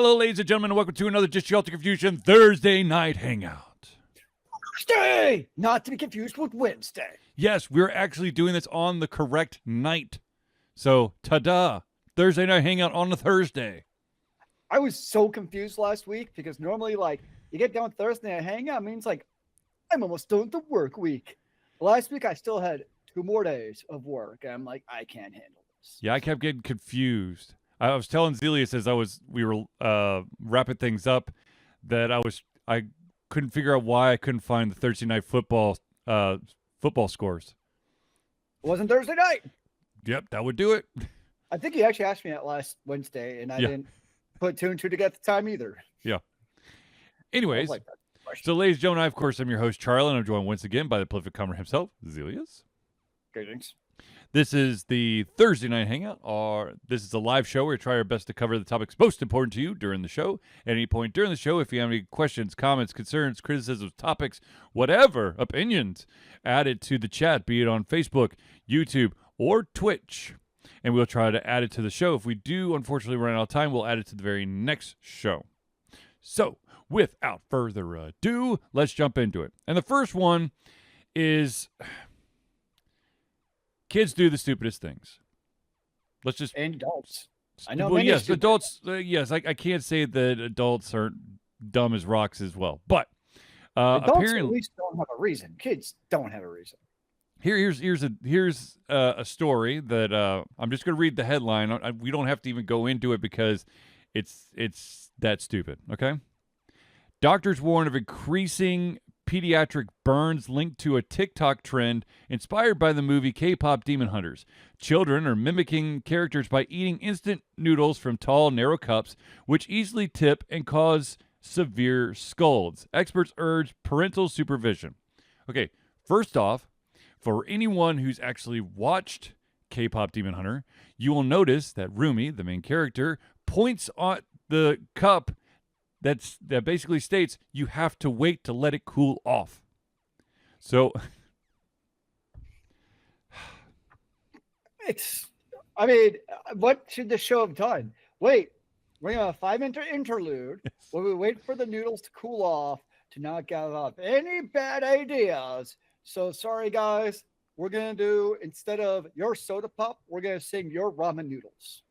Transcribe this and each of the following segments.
Hello, ladies and gentlemen, and welcome to another Just Shelter Confusion Thursday night hangout. Thursday, not to be confused with Wednesday. Yes, we're actually doing this on the correct night. So, ta-da, Thursday night hangout on a Thursday. I was so confused last week because normally, you get down Thursday night hangout means I'm almost done with the work week. Last week, I still had 2 more days of work, and I'm like, I can't handle this. Yeah, I kept getting confused. I was telling Zealeus as we were wrapping things up that I couldn't figure out why I couldn't find the Thursday night football scores. It wasn't Thursday night. Yep, that would do it. I think you actually asked me that last Wednesday, and I didn't put 2 and 2 together at the time either. Yeah. Anyways, so ladies and gentlemen, of course, I'm your host, Charlie, and I'm joined once again by the prolific comer himself, Zealeus. Greetings. This is the Thursday night hangout, or this is a live show where we try our best to cover the topics most important to you during the show. At any point during the show, if you have any questions, comments, concerns, criticisms, topics, whatever, opinions, add it to the chat, be it on Facebook, YouTube, or Twitch. And we'll try to add it to the show. If we do, unfortunately, run out of time, we'll add it to the very next show. So, without further ado, let's jump into it. And the first one is... kids do the stupidest things. Let's just... And adults. I know. Well, yes, adults... yes, I can't say that adults are dumb as rocks as well. But adults apparently... at least don't have a reason. Kids don't have a reason. Here's a story that I'm just going to read the headline. We don't have to even go into it because it's that stupid, okay? Doctors warn of increasing pediatric burns linked to a TikTok trend inspired by the movie K-pop Demon Hunters. Children are mimicking characters by eating instant noodles from tall, narrow cups, which easily tip and cause severe scalds. Experts urge parental supervision. Okay, first off, for anyone who's actually watched K-pop Demon Hunter, you will notice that Rumi, the main character, points at the cup that basically states you have to wait to let it cool off. So, what should the show have done? Wait, we're going to have a 5-minute interlude where we wait for the noodles to cool off to not give up any bad ideas. So sorry, guys. We're going to do, instead of your soda pop, we're going to sing your ramen noodles.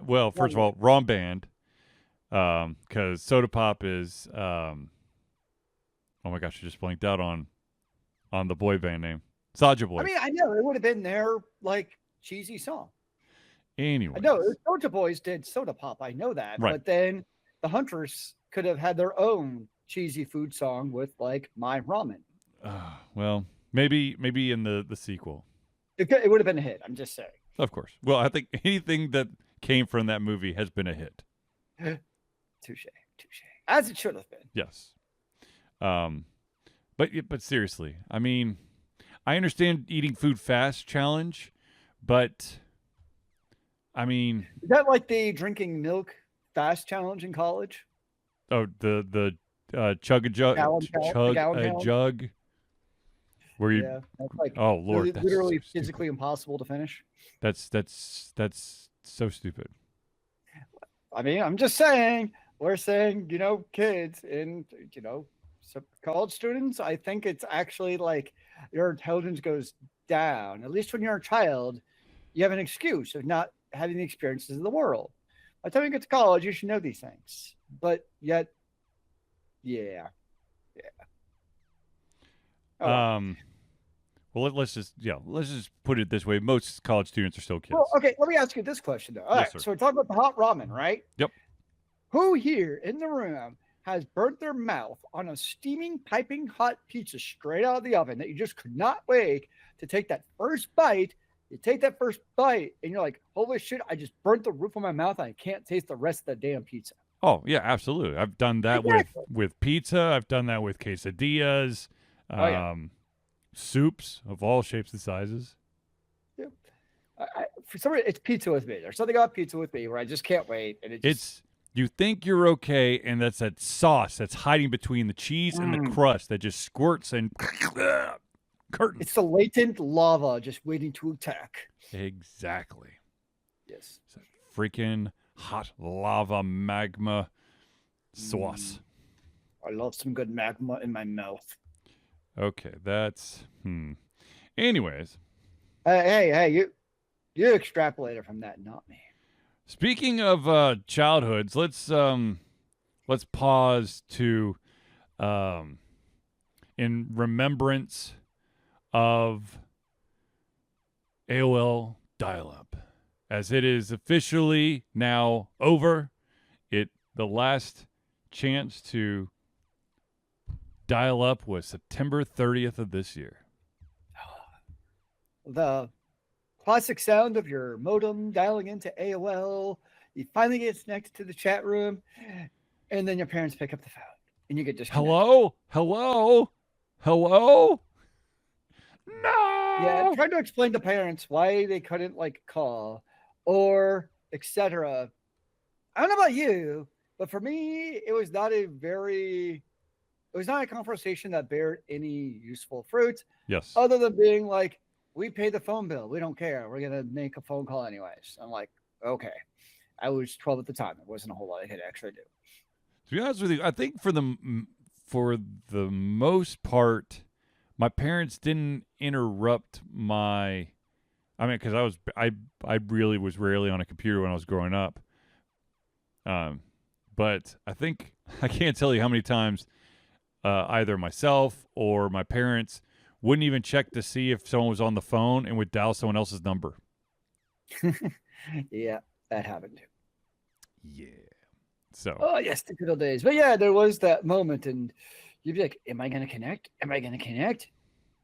Well, first of all, wrong band. Because Soda Pop is, oh my gosh, I just blanked out on the boy band name. Soulja Boy. I mean, I know it would have been their cheesy song. Anyway, I know Soulja Boys did Soda Pop. I know that, right. But then the Hunters could have had their own cheesy food song with My Ramen. Well, maybe in the sequel. It would have been a hit. I'm just saying. Of course. Well, I think anything that came from that movie has been a hit. Touche. As it should have been. Yes. But seriously, I mean, I understand eating food fast challenge, but I mean, is that like the drinking milk fast challenge in college? Oh, the chug a jug. Where you? Yeah, that's oh Lord, that's literally so physically impossible to finish. That's so stupid. I mean, I'm just saying. We're saying, kids and, college students, I think it's actually your intelligence goes down. At least when you're a child, you have an excuse of not having the experiences of the world. By the time you get to college, you should know these things. But yet, yeah. Oh. Well, let's just put it this way. Most college students are still kids. Well, okay, let me ask you this question, though. All right, so we're talking about the hot ramen, right? Yep. Who here in the room has burnt their mouth on a steaming, piping hot pizza straight out of the oven that you just could not wait to take that first bite? You take that first bite and you're like, holy shit, I just burnt the roof of my mouth and I can't taste the rest of the damn pizza. Oh, yeah, absolutely. I've done that with pizza. I've done that with quesadillas, soups of all shapes and sizes. Yeah. For some reason, it's pizza with me. There's something about pizza with me where I just can't wait. And you think you're okay, and that's that sauce that's hiding between the cheese and the crust that just squirts and curtains. It's the latent lava just waiting to attack. Exactly. Yes. It's freaking hot lava magma sauce. I love some good magma in my mouth. Okay, that's Anyways, Hey, you extrapolated from that, not me. speaking of childhoods, let's pause to in remembrance of AOL dial-up, as it is officially now over. The last chance to dial up was September 30th of this year. The classic sound of your modem dialing into AOL. You finally get connected to the chat room, and then your parents pick up the phone, and you get disconnected. Hello? No! Yeah, trying to explain to parents why they couldn't like call or etc. I don't know about you, but for me, it was not a conversation that bared any useful fruit. Yes. Other than being like, we pay the phone bill. We don't care. We're going to make a phone call anyways. I'm like, okay. I was 12 at the time. There wasn't a whole lot I could actually do. To be honest with you, I think for the most part, my parents didn't interrupt my. I mean, because I really was rarely on a computer when I was growing up. But I think I can't tell you how many times either myself or my parents wouldn't even check to see if someone was on the phone and would dial someone else's number. Yeah, that happened too. Yeah. So. Oh, yes, the good old days. But yeah, there was that moment, and you'd be like, am I going to connect? Am I going to connect?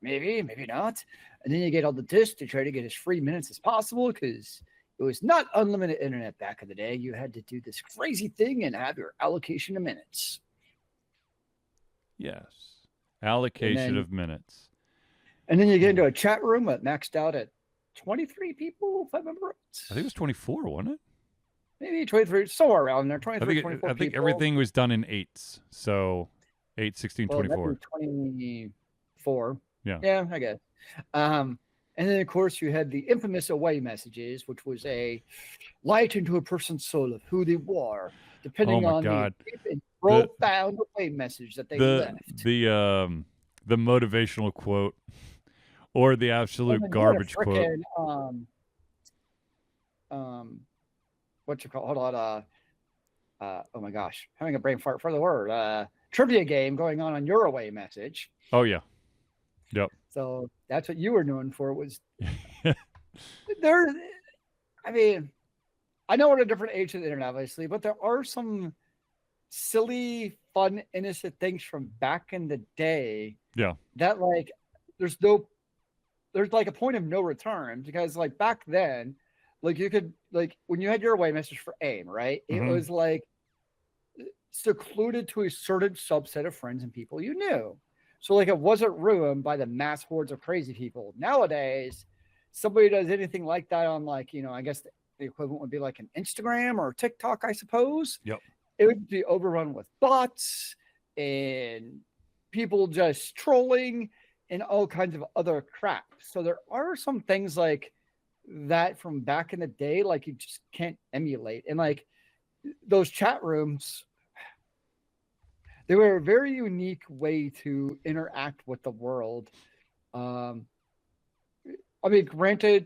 Maybe, maybe not. And then you get all the discs to try to get as free minutes as possible because it was not unlimited internet back in the day. You had to do this crazy thing and have your allocation of minutes. Yes. Allocation of minutes. And then you get into a chat room that maxed out at 23 people, if I remember right. I think it was 24, wasn't it? Maybe 23, somewhere around there. 23, 24 I think everything was done in eights. So 8, 16, 24. 24. Yeah. Yeah, I guess. And then, of course, you had the infamous away messages, which was a light into a person's soul of who they were, depending on the deep and profound away message that they left. The motivational quote or the absolute garbage quote. What you call? Hold on. Oh my gosh, having a brain fart for the word. Trivia game going on your away message. Oh yeah. Yep. So that's what you were known for was there. I mean, I know we're at a different age of the internet, obviously, but there are some silly, fun, innocent things from back in the day. Yeah. That like, there's like a point of no return because like back then, like you could like when you had your away message for AIM, right? It was like secluded to a certain subset of friends and people you knew. So like it wasn't ruined by the mass hordes of crazy people. Nowadays, somebody does anything like that on like, I guess the equivalent would be like an Instagram or TikTok, I suppose. Yep. It would be overrun with bots and people just trolling and all kinds of other crap. So there are some things like that from back in the day, like you just can't emulate. And like those chat rooms, they were a very unique way to interact with the world. I mean, granted,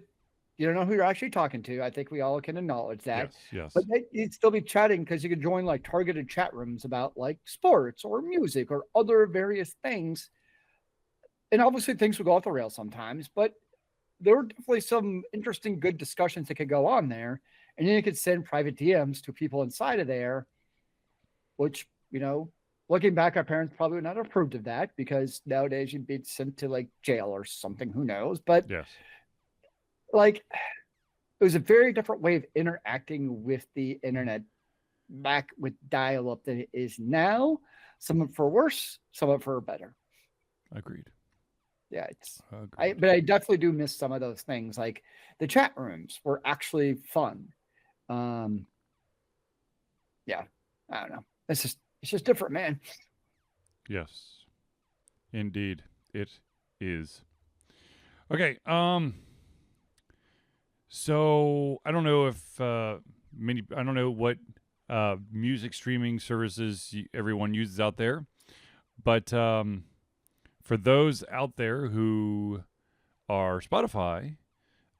you don't know who you're actually talking to. I think we all can acknowledge that. Yes. But you'd still be chatting because you could join like targeted chat rooms about like sports or music or other various things. And obviously things would go off the rails sometimes, but there were definitely some interesting, good discussions that could go on there. And then you could send private DMs to people inside of there, which, looking back, our parents probably would not have approved of that because nowadays you'd be sent to like jail or something, who knows? But yes, like it was a very different way of interacting with the internet back with dial-up than it is now. Some of it for worse, some of it for better. Agreed. Yeah, but I definitely do miss some of those things. Like the chat rooms were actually fun. Yeah, I don't know. It's just different, man. Yes, indeed, it is. Okay. So I don't know if I don't know what music streaming services everyone uses out there, but for those out there who are Spotify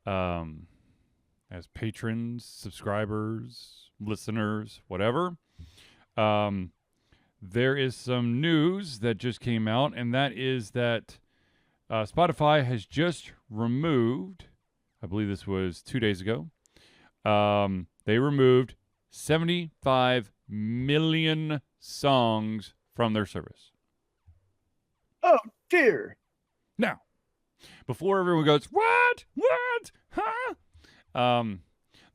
as patrons, subscribers, listeners, whatever, there is some news that just came out, and that is that Spotify has just removed, I believe this was 2 days ago, they removed 75 million songs from their service. Oh, dear. Now, before everyone goes, what? Huh?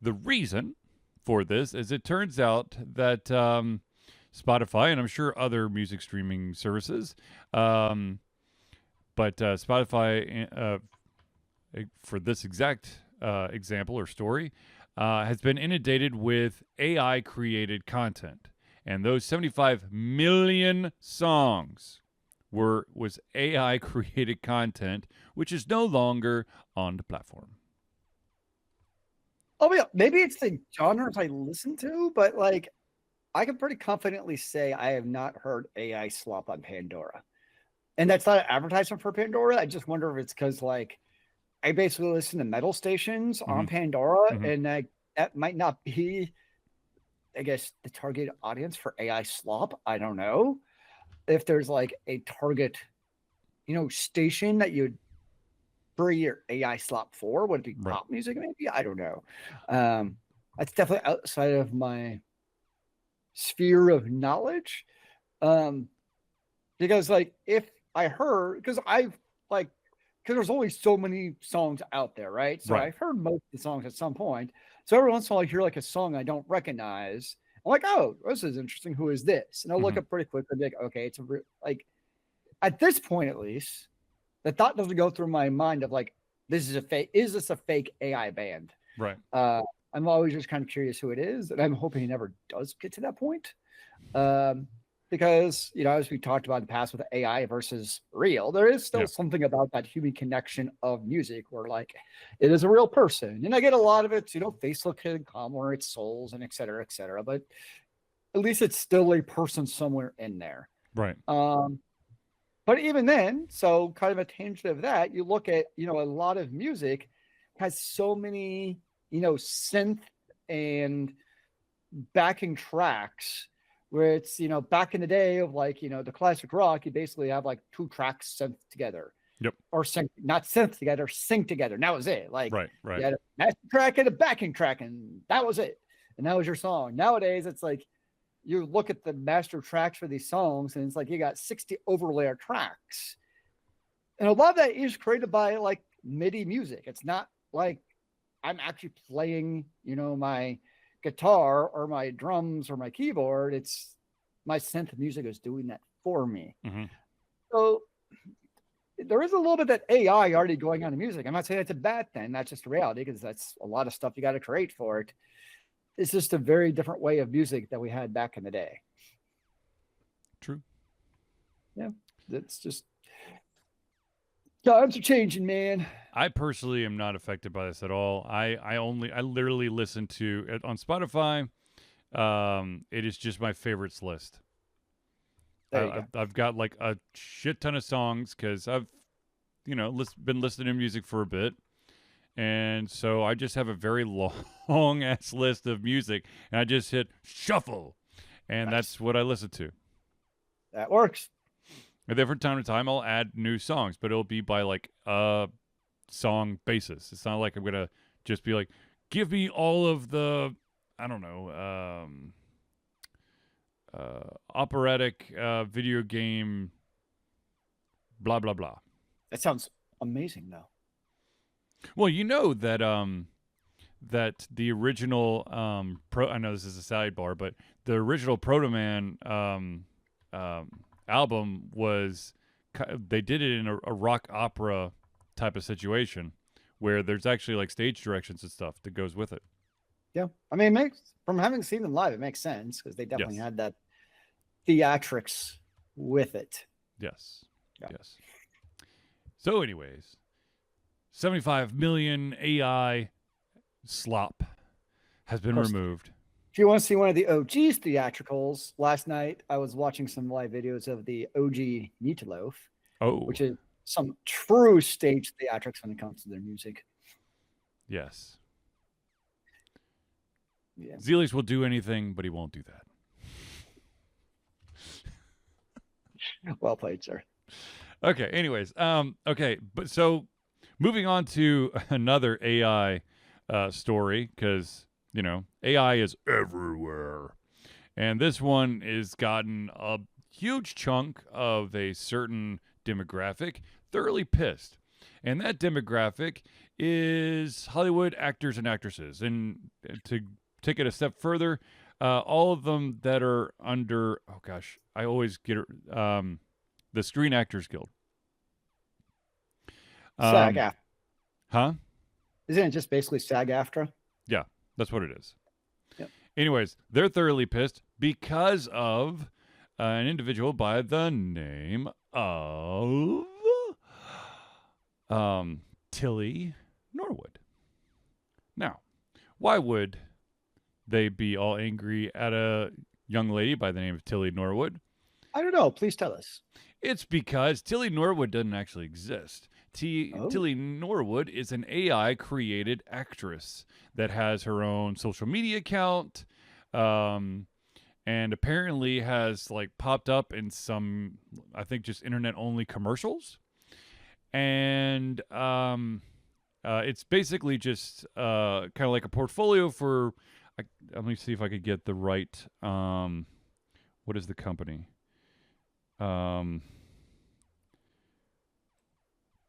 The reason for this is it turns out that Spotify, and I'm sure other music streaming services, but Spotify, for this exact example or story, has been inundated with AI-created content. And those 75 million songs was AI-created content, which is no longer on the platform. Oh, yeah. Maybe it's the genres I listen to, but like, I can pretty confidently say I have not heard AI slop on Pandora. And that's not an advertisement for Pandora. I just wonder if it's because, like, I basically listen to metal stations on Pandora, and that might not be, I guess, the target audience for AI slop. I don't know if there's like a target, station that you'd bring your AI slop for. Would it be pop music? Maybe, I don't know. That's definitely outside of my sphere of knowledge. Because like if I heard, because there's only so many songs out there, right? So I've heard most of the songs at some point. So every once in a while I hear like a song I don't recognize. I'm like, oh, this is interesting. Who is this? And I'll look up pretty quickly and be like, okay, it's like at this point at least, the thought doesn't go through my mind of like, is this a fake AI band? Right. I'm always just kind of curious who it is, and I'm hoping it never does get to that point. Because, as we talked about in the past with AI versus real, there is still something about that human connection of music where, like, it is a real person. And I get a lot of it, Facebook can commemorate souls and et cetera, but at least it's still a person somewhere in there. Right. But even then, so kind of a tangent of that, you look at, a lot of music has so many, synth and backing tracks where it's, back in the day of like, the classic rock, you basically have like two tracks synced together. Yep. Or not synth together, sync together. And that was it. Like, right. You had a master track and a backing track, and that was it. And that was your song. Nowadays, it's like you look at the master tracks for these songs, and it's like you got 60 overlay tracks. And a lot of that is created by like MIDI music. It's not like I'm actually playing, my guitar or my drums or my keyboard. It's my synth music is doing that for me. So there is a little bit of that AI already going on in music. I'm not saying that's a bad thing. That's just a reality, because that's a lot of stuff you got to create for it. It's just a very different way of music that we had back in the day. True. Yeah, that's just times are changing, man. I personally am not affected by this at all. I literally listen to it on Spotify. It is just my favorites list. I've got like a shit ton of songs because I've, been listening to music for a bit. And so I just have a very long ass list of music, and I just hit shuffle, and that's what I listen to. That works. And then from time to time, I'll add new songs, but it'll be by like a song basis. It's not like I'm gonna just be like, give me all of the, I don't know, operatic video game, blah blah blah. That sounds amazing, though. Well, you know that that the original I know this is a sidebar, but the original Proto Man album was, they did it in a rock opera type of situation where there's actually like stage directions and stuff that goes with it. Yeah, I mean, from having seen them live, it makes sense because they definitely had that theatrics with it. Yes. So anyways, 75 million AI slop has been course, removed. if you want to see one of the OG's theatricals, last night I was watching some live videos of the OG Meatloaf, Oh, which is some true stage theatrics when it comes to their music. yes. Yeah. Zealeus will do anything, but he won't do that. Well played, sir. Okay. Anyways, okay, but so moving on to another AI story, because AI is everywhere, and this one is gotten a huge chunk of a certain demographic thoroughly pissed, and that demographic is Hollywood actors and actresses, and to take it a step further, all of them that are under I always get the Screen Actors Guild. SAG-AFTRA. Huh? Isn't it just basically SAG-AFTRA? Yeah, that's what it is. Yep. Anyways, they're thoroughly pissed because of an individual by the name of Tilly Norwood. Now, why would they be all angry at a young lady by the name of Tilly Norwood? I don't know. Please tell us. It's because Tilly Norwood doesn't actually exist. Tilly Norwood is an AI created actress that has her own social media account, and apparently has like popped up in some, I think, just internet only commercials. And it's basically just kind of like a portfolio for. Let me see if I could get the right. What is the company?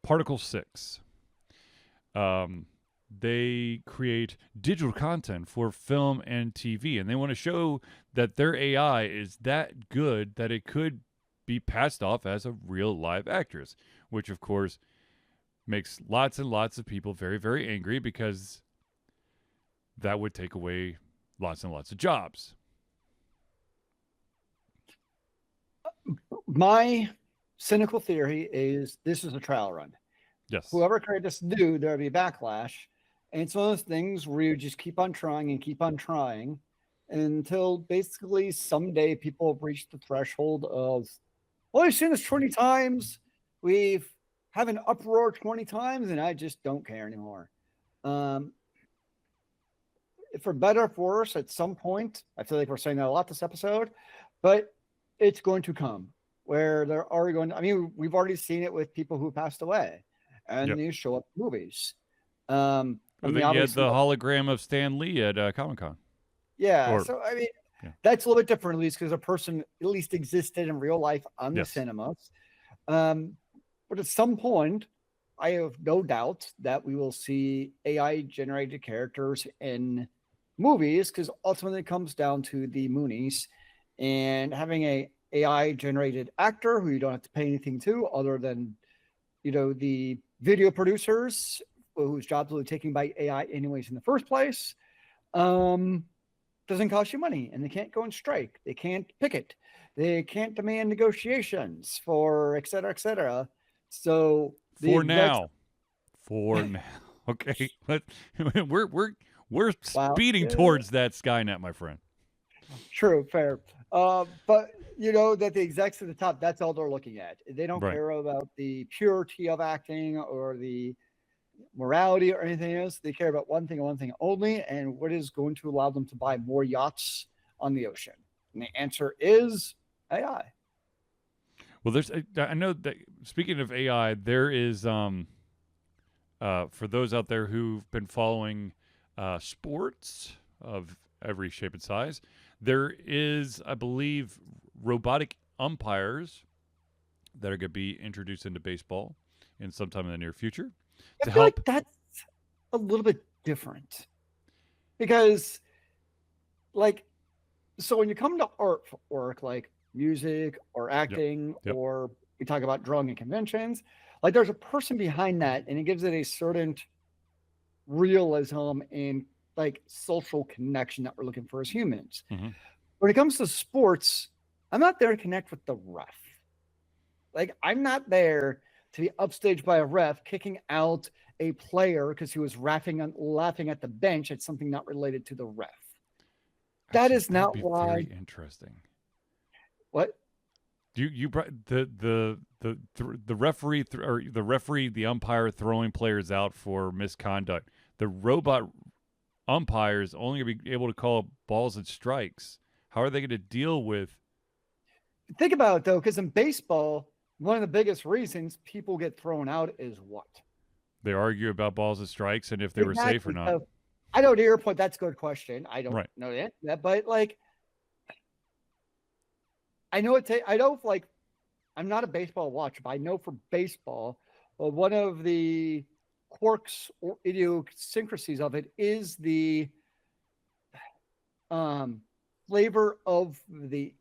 Particle 6. They create digital content for film and TV, and they want to show that their AI is that good that it could be passed off as a real live actress, which of course makes lots and lots of people very, very angry, because that would take away lots and lots of jobs. My cynical theory is this is a trial run. Yes. Whoever created this new, there'll be backlash. And it's one of those things where you just keep on trying and keep on trying until basically someday people reach the threshold of, well, we've seen this 20 times. We've had an uproar 20 times, and I just don't care anymore. For better or for worse, at some point, I feel like we're saying that a lot this episode, but it's going to come where they're already going. I mean, we've already seen it with people who passed away, and these show up in movies. I mean, you had the hologram of Stan Lee at Comic-Con. Yeah, so I mean, that's a little bit different, at least because a person at least existed in real life on the cinemas. But at some point, I have no doubt that we will see AI-generated characters in movies, because ultimately it comes down to the Moonies, and having a AI-generated actor who you don't have to pay anything to other than, the video producers whose jobs will be taken by AI anyways in the first place, doesn't cost you money, and they can't go on strike. They can't picket. They can't demand negotiations for et cetera, et cetera. So for now, okay, we're speeding towards that Skynet, my friend. True, fair. But that the execs at the top, that's all they're looking at. They don't care about the purity of acting or the morality or anything else. They care about one thing and one thing only, and what is going to allow them to buy more yachts on the ocean. And the answer is AI. Well, I know that, speaking of AI, there is for those out there who've been following sports of every shape and size, there is, I believe, robotic umpires that are going to be introduced into baseball in sometime in the near future. I feel like that's a little bit different, because, so when you come to art work, like music or acting, or we talk about drawing and conventions, there's a person behind that, and it gives it a certain realism and social connection that we're looking for as humans. Mm-hmm. When it comes to sports, I'm not there to connect with the ref. I'm not there to be upstaged by a ref kicking out a player because he was laughing at the bench at something not related to the ref. That Actually, is not that'd be why. very interesting. What? You brought the referee or the umpire throwing players out for misconduct. The robot umpire is only going to be able to call balls and strikes. How are they going to deal with? Think about it though, because in baseball, one of the biggest reasons people get thrown out is what? They argue about balls and strikes and if they were safe or not. So, I know to your point, that's a good question. I don't Right. know that, but like, I know I know like, I'm not a baseball watcher, but I know for baseball, one of the quirks or idiosyncrasies of it is the flavor of the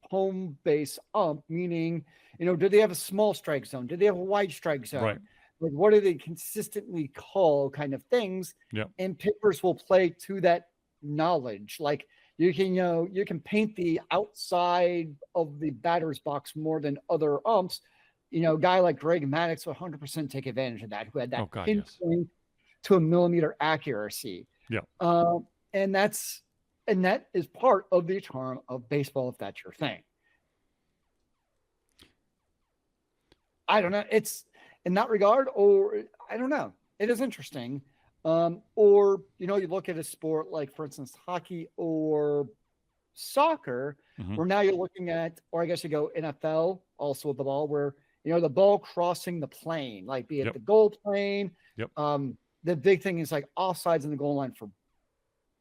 home base ump, meaning, do they have a small strike zone? Do they have a wide strike zone? Right. Like, what do they consistently call kind of things? Yep. And pitchers will play to that knowledge. Like, you can paint the outside of the batter's box more than other umps. A guy like Greg Maddux will 100% take advantage of that, who had that pinpoint to a millimeter accuracy. Yeah. And that is part of the charm of baseball, if that's your thing. I don't know. It's in that regard, or I don't know. It is interesting. Or, you look at a sport like, for instance, hockey or soccer, where now you're looking at, or I guess you go NFL also with the ball, where, the ball crossing the plane, like be it the goal plane. Yep. The big thing is like offsides in the goal line for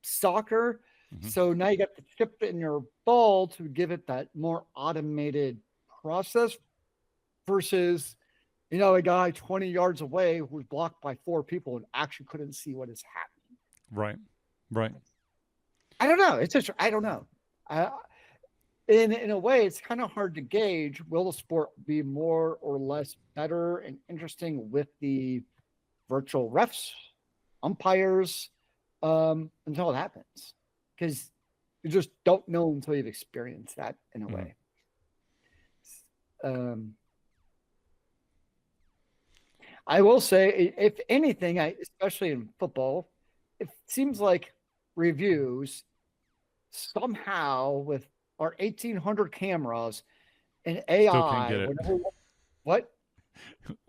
soccer. So now you got the chip in your ball to give it that more automated process versus, a guy 20 yards away who was blocked by 4 people and actually couldn't see what is happening. Right. I don't know. It's just, I don't know. In a way, it's kind of hard to gauge. Will the sport be more or less better and interesting with the virtual refs, umpires, until it happens? Because you just don't know until you've experienced that in a way. I will say, if anything, especially in football, it seems like reviews somehow with our 1,800 cameras and AI. What?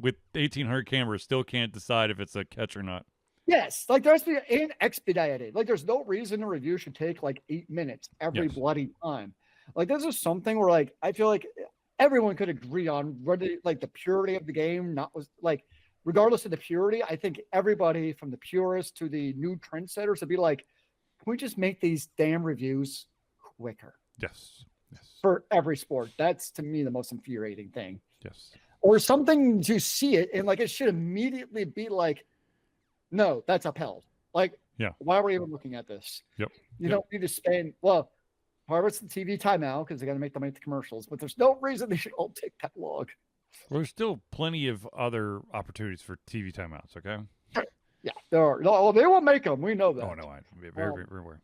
With 1,800 cameras, still can't decide if it's a catch or not. Yes, like there has to be an expedited. Like there's no reason a review should take like 8 minutes every bloody time. Like this is something where like I feel like everyone could agree on whether like the purity of the game, regardless of the purity. I think everybody from the purists to the new trendsetters would be like, can we just make these damn reviews quicker? Yes. For every sport. That's to me the most infuriating thing. Yes. Or something to see it and like it should immediately be like, no, that's upheld. Like, why are we even looking at this? Yep. You don't need to spend, part of it's the TV timeout because they got to make the money at the commercials, but there's no reason they should all take that long. Well, there's still plenty of other opportunities for TV timeouts, okay? Yeah, there are. No, they will make them. We know that. Oh, no, very aware.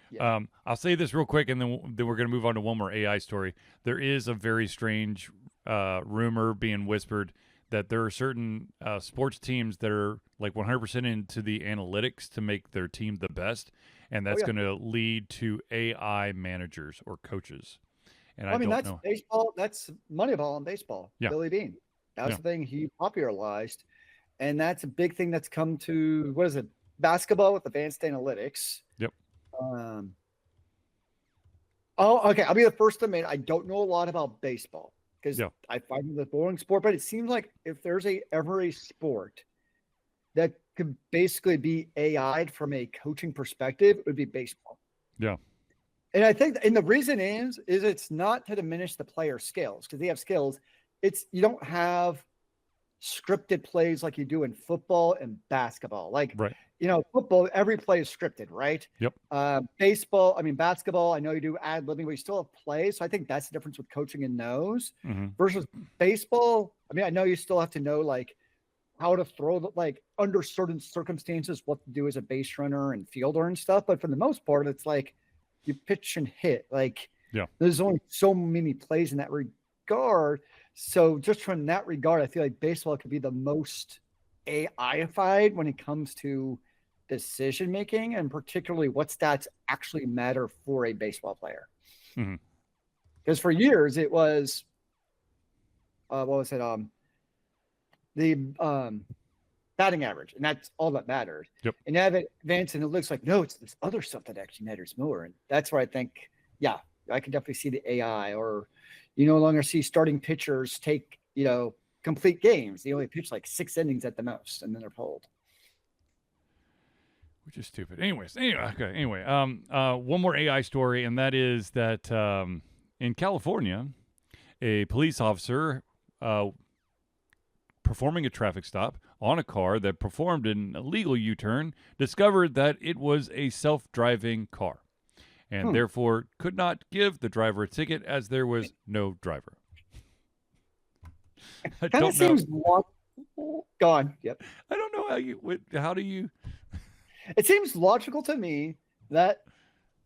Yeah. I'll say this real quick, and then we're going to move on to one more AI story. There is a very strange rumor being whispered that there are certain sports teams that are like 100% into the analytics to make their team the best, and that's going to lead to AI managers or coaches. And I mean, that's baseball. That's Moneyball in baseball. Yeah. Billy Bean. That's the thing he popularized, and that's a big thing that's come to basketball with advanced analytics. Yep. Okay. I'll be the first to admit I don't know a lot about baseball. Because I find it a boring sport, but it seems like if there's ever a sport that could basically be AI'd from a coaching perspective, it would be baseball. Yeah. And I think, and the reason is it's not to diminish the player's skills, because they have skills. You don't have scripted plays like you do in football and basketball. Like, football, every play is scripted, right? Yep. Basketball, I know you do ad-libbing, but you still have plays. So I think that's the difference with coaching in those versus baseball. I know you still have to know like how to throw, like under certain circumstances, what to do as a base runner and fielder and stuff. But for the most part, it's like you pitch and hit. Like, there's only so many plays in that regard. So just from that regard, I feel like baseball could be the most AIified when it comes to decision making, and particularly what stats actually matter for a baseball player. Because for years it was, what was it? The batting average, and that's all that matters. Yep. And now that advance, and it looks like no, it's this other stuff that actually matters more, and that's where I think, yeah, I can definitely see the AI, or you no longer see starting pitchers take complete games. They only pitch like 6 innings at the most, and then they're pulled. Which is stupid. Anyway, one more AI story, and that is that in California, a police officer performing a traffic stop on a car that performed an illegal U-turn discovered that it was a self-driving car, and therefore could not give the driver a ticket as there was no driver. I kind of seems go on. Yep. I don't know how do you. It seems logical to me that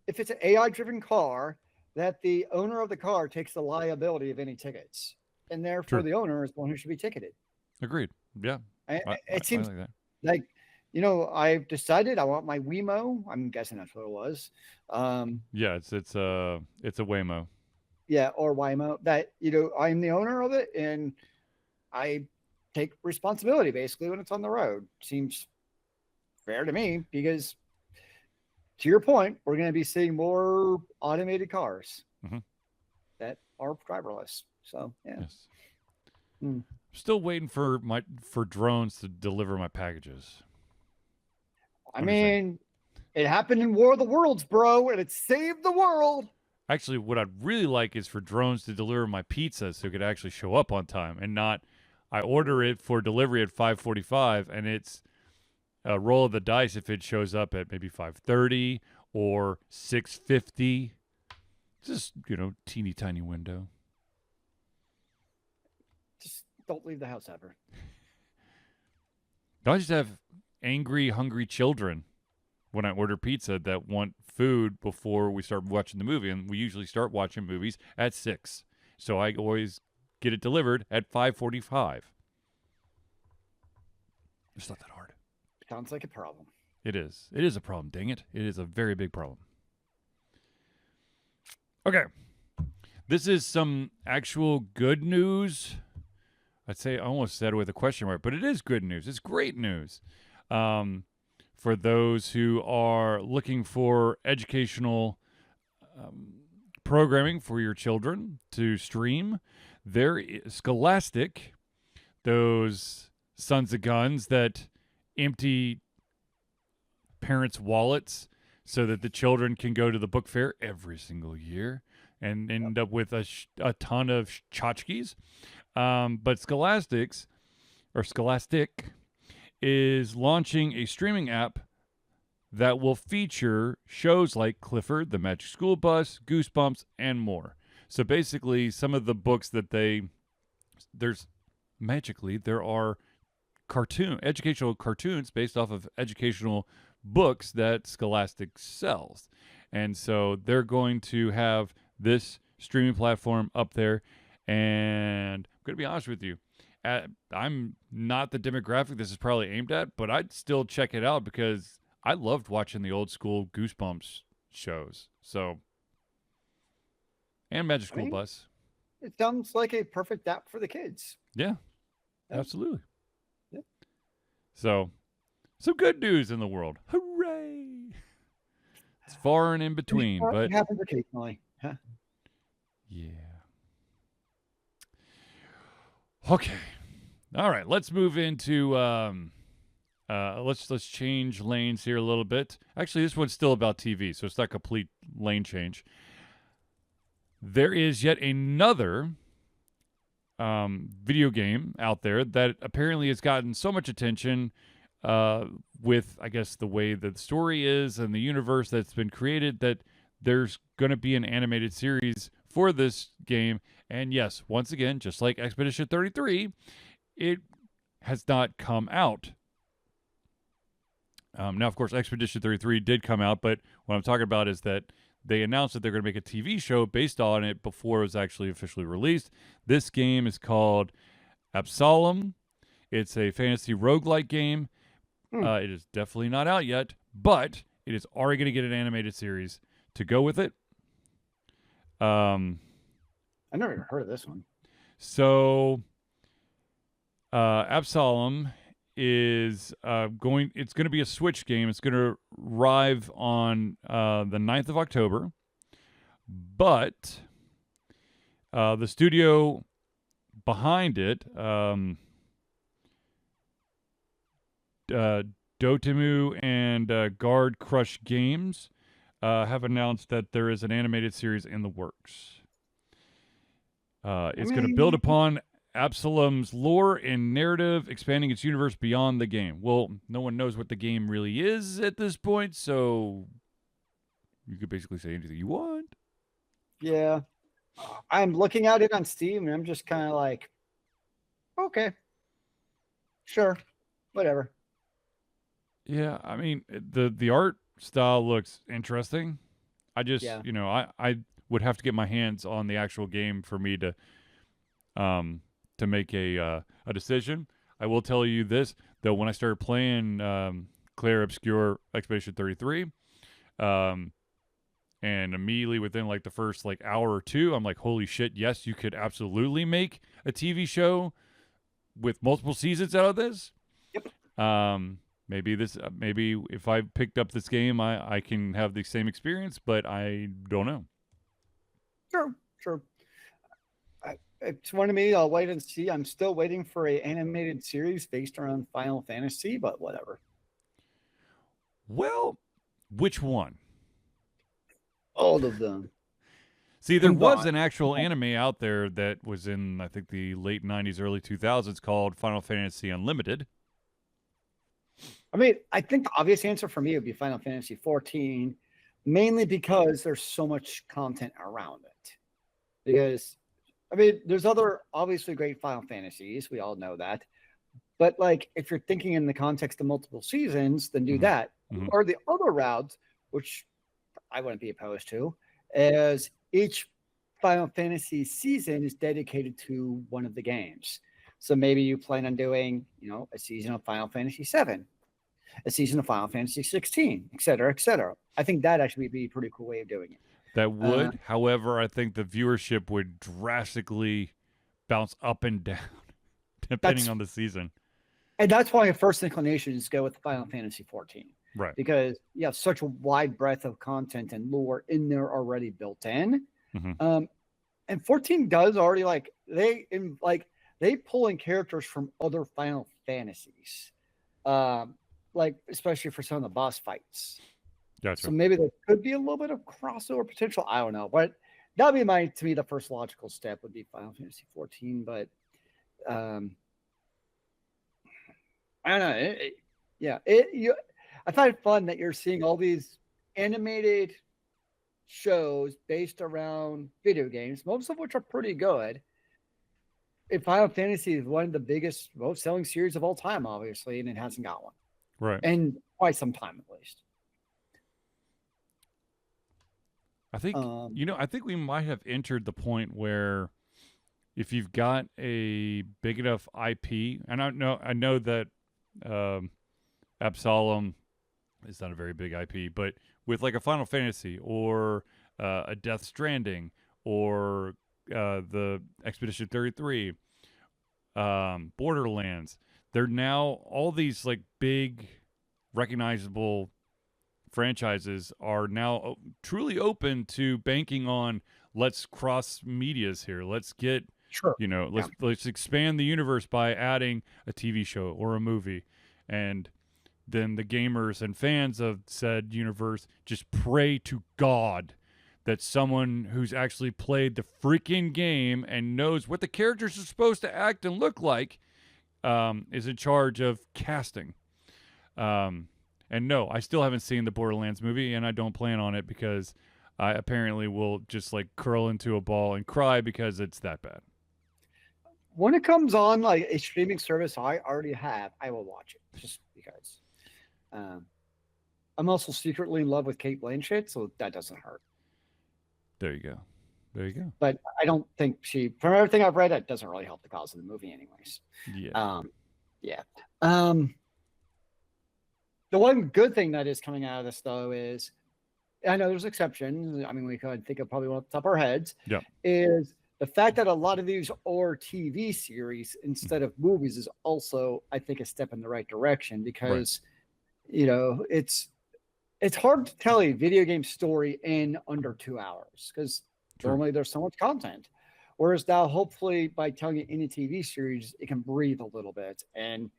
if it's an AI-driven car, that the owner of the car takes the liability of any tickets, and therefore the owner is the one who should be ticketed. Agreed. Yeah. It seems like I've decided I want my Wemo. I'm guessing that's what it was. Yeah, it's a Waymo. Yeah, or Waymo. That I'm the owner of it, and I take responsibility basically when it's on the road. Seems fair to me, because to your point, we're going to be seeing more automated cars that are driverless. So yeah. Yes. Still waiting for drones to deliver my packages. I mean, it happened in War of the Worlds, bro, and it saved the world. Actually, what I'd really like is for drones to deliver my pizza so it could actually show up on time, and not I order it for delivery at 5:45 and it's a roll of the dice if it shows up at maybe 5:30 or 6:50. Just, teeny tiny window. Just don't leave the house ever. Don't I just have angry, hungry children when I order pizza that want food before we start watching the movie, and we usually start watching movies at 6. So I always get it delivered at 5:45. It's not that hard. Sounds like a problem. It is. It is a problem, dang it. It is a very big problem. Okay. This is some actual good news. I'd say I almost said it with a question mark, but it is good news. It's great news. For those who are looking for educational programming for your children to stream, there is Scholastic, those sons of guns that empty parents' wallets so that the children can go to the book fair every single year and end up with a ton of tchotchkes. But Scholastic is launching a streaming app that will feature shows like Clifford, The Magic School Bus, Goosebumps, and more. So basically, some of the books that there are educational cartoons based off of educational books that Scholastic sells. And so they're going to have this streaming platform up there. And I'm going to be honest with you, I'm not the demographic this is probably aimed at, but I'd still check it out because I loved watching the old school Goosebumps shows. So, and Magic School Bus. It sounds like a perfect app for the kids. Yeah, absolutely. Yeah. So, some good news in the world. Hooray! It's far and in between, but it happens occasionally. Huh? Yeah. Okay. All right. Let's move into let's change lanes here a little bit. Actually, this one's still about TV, so it's not a complete lane change. There is yet another video game out there that apparently has gotten so much attention with, I guess, the way that the story is and the universe that's been created that there's going to be an animated series for this game. And yes, once again, just like Expedition 33, it has not come out. Now, of course, Expedition 33 did come out, but what I'm talking about is that they announced that they're going to make a TV show based on it before it was actually officially released. This game is called Absalom. It's a fantasy roguelike game. It is definitely not out yet, but it is already going to get an animated series to go with it. I never even heard of this one. So Absalom is going. It's going to be a Switch game. It's going to arrive on the 9th of October, but the studio behind it, Dotemu and Guard Crush Games, have announced that there is an animated series in the works. It's going to build upon Absalom's lore and narrative, expanding its universe beyond the game. Well, no one knows what the game really is at this point, so you could basically say anything you want. Yeah. I'm looking at it on Steam, and I'm just kind of like, okay, sure, whatever. Yeah, I mean, the art style looks interesting. I just, I would have to get my hands on the actual game for me to make a decision. I will tell you this though: when I started playing Claire Obscure Expedition 33, and immediately within like the first like hour or two, I'm like, holy shit! Yes, you could absolutely make a TV show with multiple seasons out of this. Yep. Maybe if I picked up this game, I can have the same experience, but I don't know. Sure. It's one of me. I'll wait and see. I'm still waiting for an animated series based around Final Fantasy, but whatever. Well, which one? All of them. See, there was an actual anime out there that was in, I think, the late 90s, early 2000s called Final Fantasy Unlimited. I mean, I think the obvious answer for me would be Final Fantasy 14, mainly because there's so much content around it. Because, I mean, there's other obviously great Final Fantasies. We all know that. But, like, if you're thinking in the context of multiple seasons, then do that. Or the other route, which I wouldn't be opposed to, is each Final Fantasy season is dedicated to one of the games. So maybe you plan on doing, a season of Final Fantasy 7, a season of Final Fantasy 16, et cetera, et cetera. I think that actually would be a pretty cool way of doing it. That would. However, I think the viewership would drastically bounce up and down depending on the season. And that's why my first inclination is to go with Final Fantasy 14. Right. Because you have such a wide breadth of content and lore in there already built in. And 14 does already they pull in characters from other Final Fantasies. Especially for some of the boss fights. Gotcha. So maybe there could be a little bit of crossover potential. I don't know, but that'd be to me, the first logical step would be Final Fantasy 14. But I don't know. I find it fun that you're seeing all these animated shows based around video games, most of which are pretty good. And Final Fantasy is one of the biggest, most selling series of all time, obviously, and it hasn't got one. Right. And quite some time, at least. I think, I think we might have entered the point where if you've got a big enough IP, and I know that Absalom is not a very big IP, but with like a Final Fantasy or a Death Stranding or the Expedition 33, Borderlands, they're now all these like big recognizable franchises are now truly open to banking on let's cross medias here. Let's get, let's expand the universe by adding a TV show or a movie. And then the gamers and fans of said universe just pray to God that someone who's actually played the freaking game and knows what the characters are supposed to act and look like is in charge of casting. And no, I still haven't seen the Borderlands movie, and I don't plan on it because I apparently will just like curl into a ball and cry because it's that bad. When it comes on like a streaming service I already have, I will watch it just because. I'm also secretly in love with Cate Blanchett, so that doesn't hurt. There you go. But I don't think from everything I've read, it doesn't really help the cause of the movie anyways. Yeah. Yeah. The one good thing that is coming out of this, though, is I know there's exceptions. I mean, we could think of probably one off the top of our heads. Yeah. Is the fact that a lot of these are TV series instead of movies is also, I think, a step in the right direction because, it's hard to tell a video game story in under 2 hours because normally there's so much content. Whereas now, hopefully, by telling it in a TV series, it can breathe a little bit and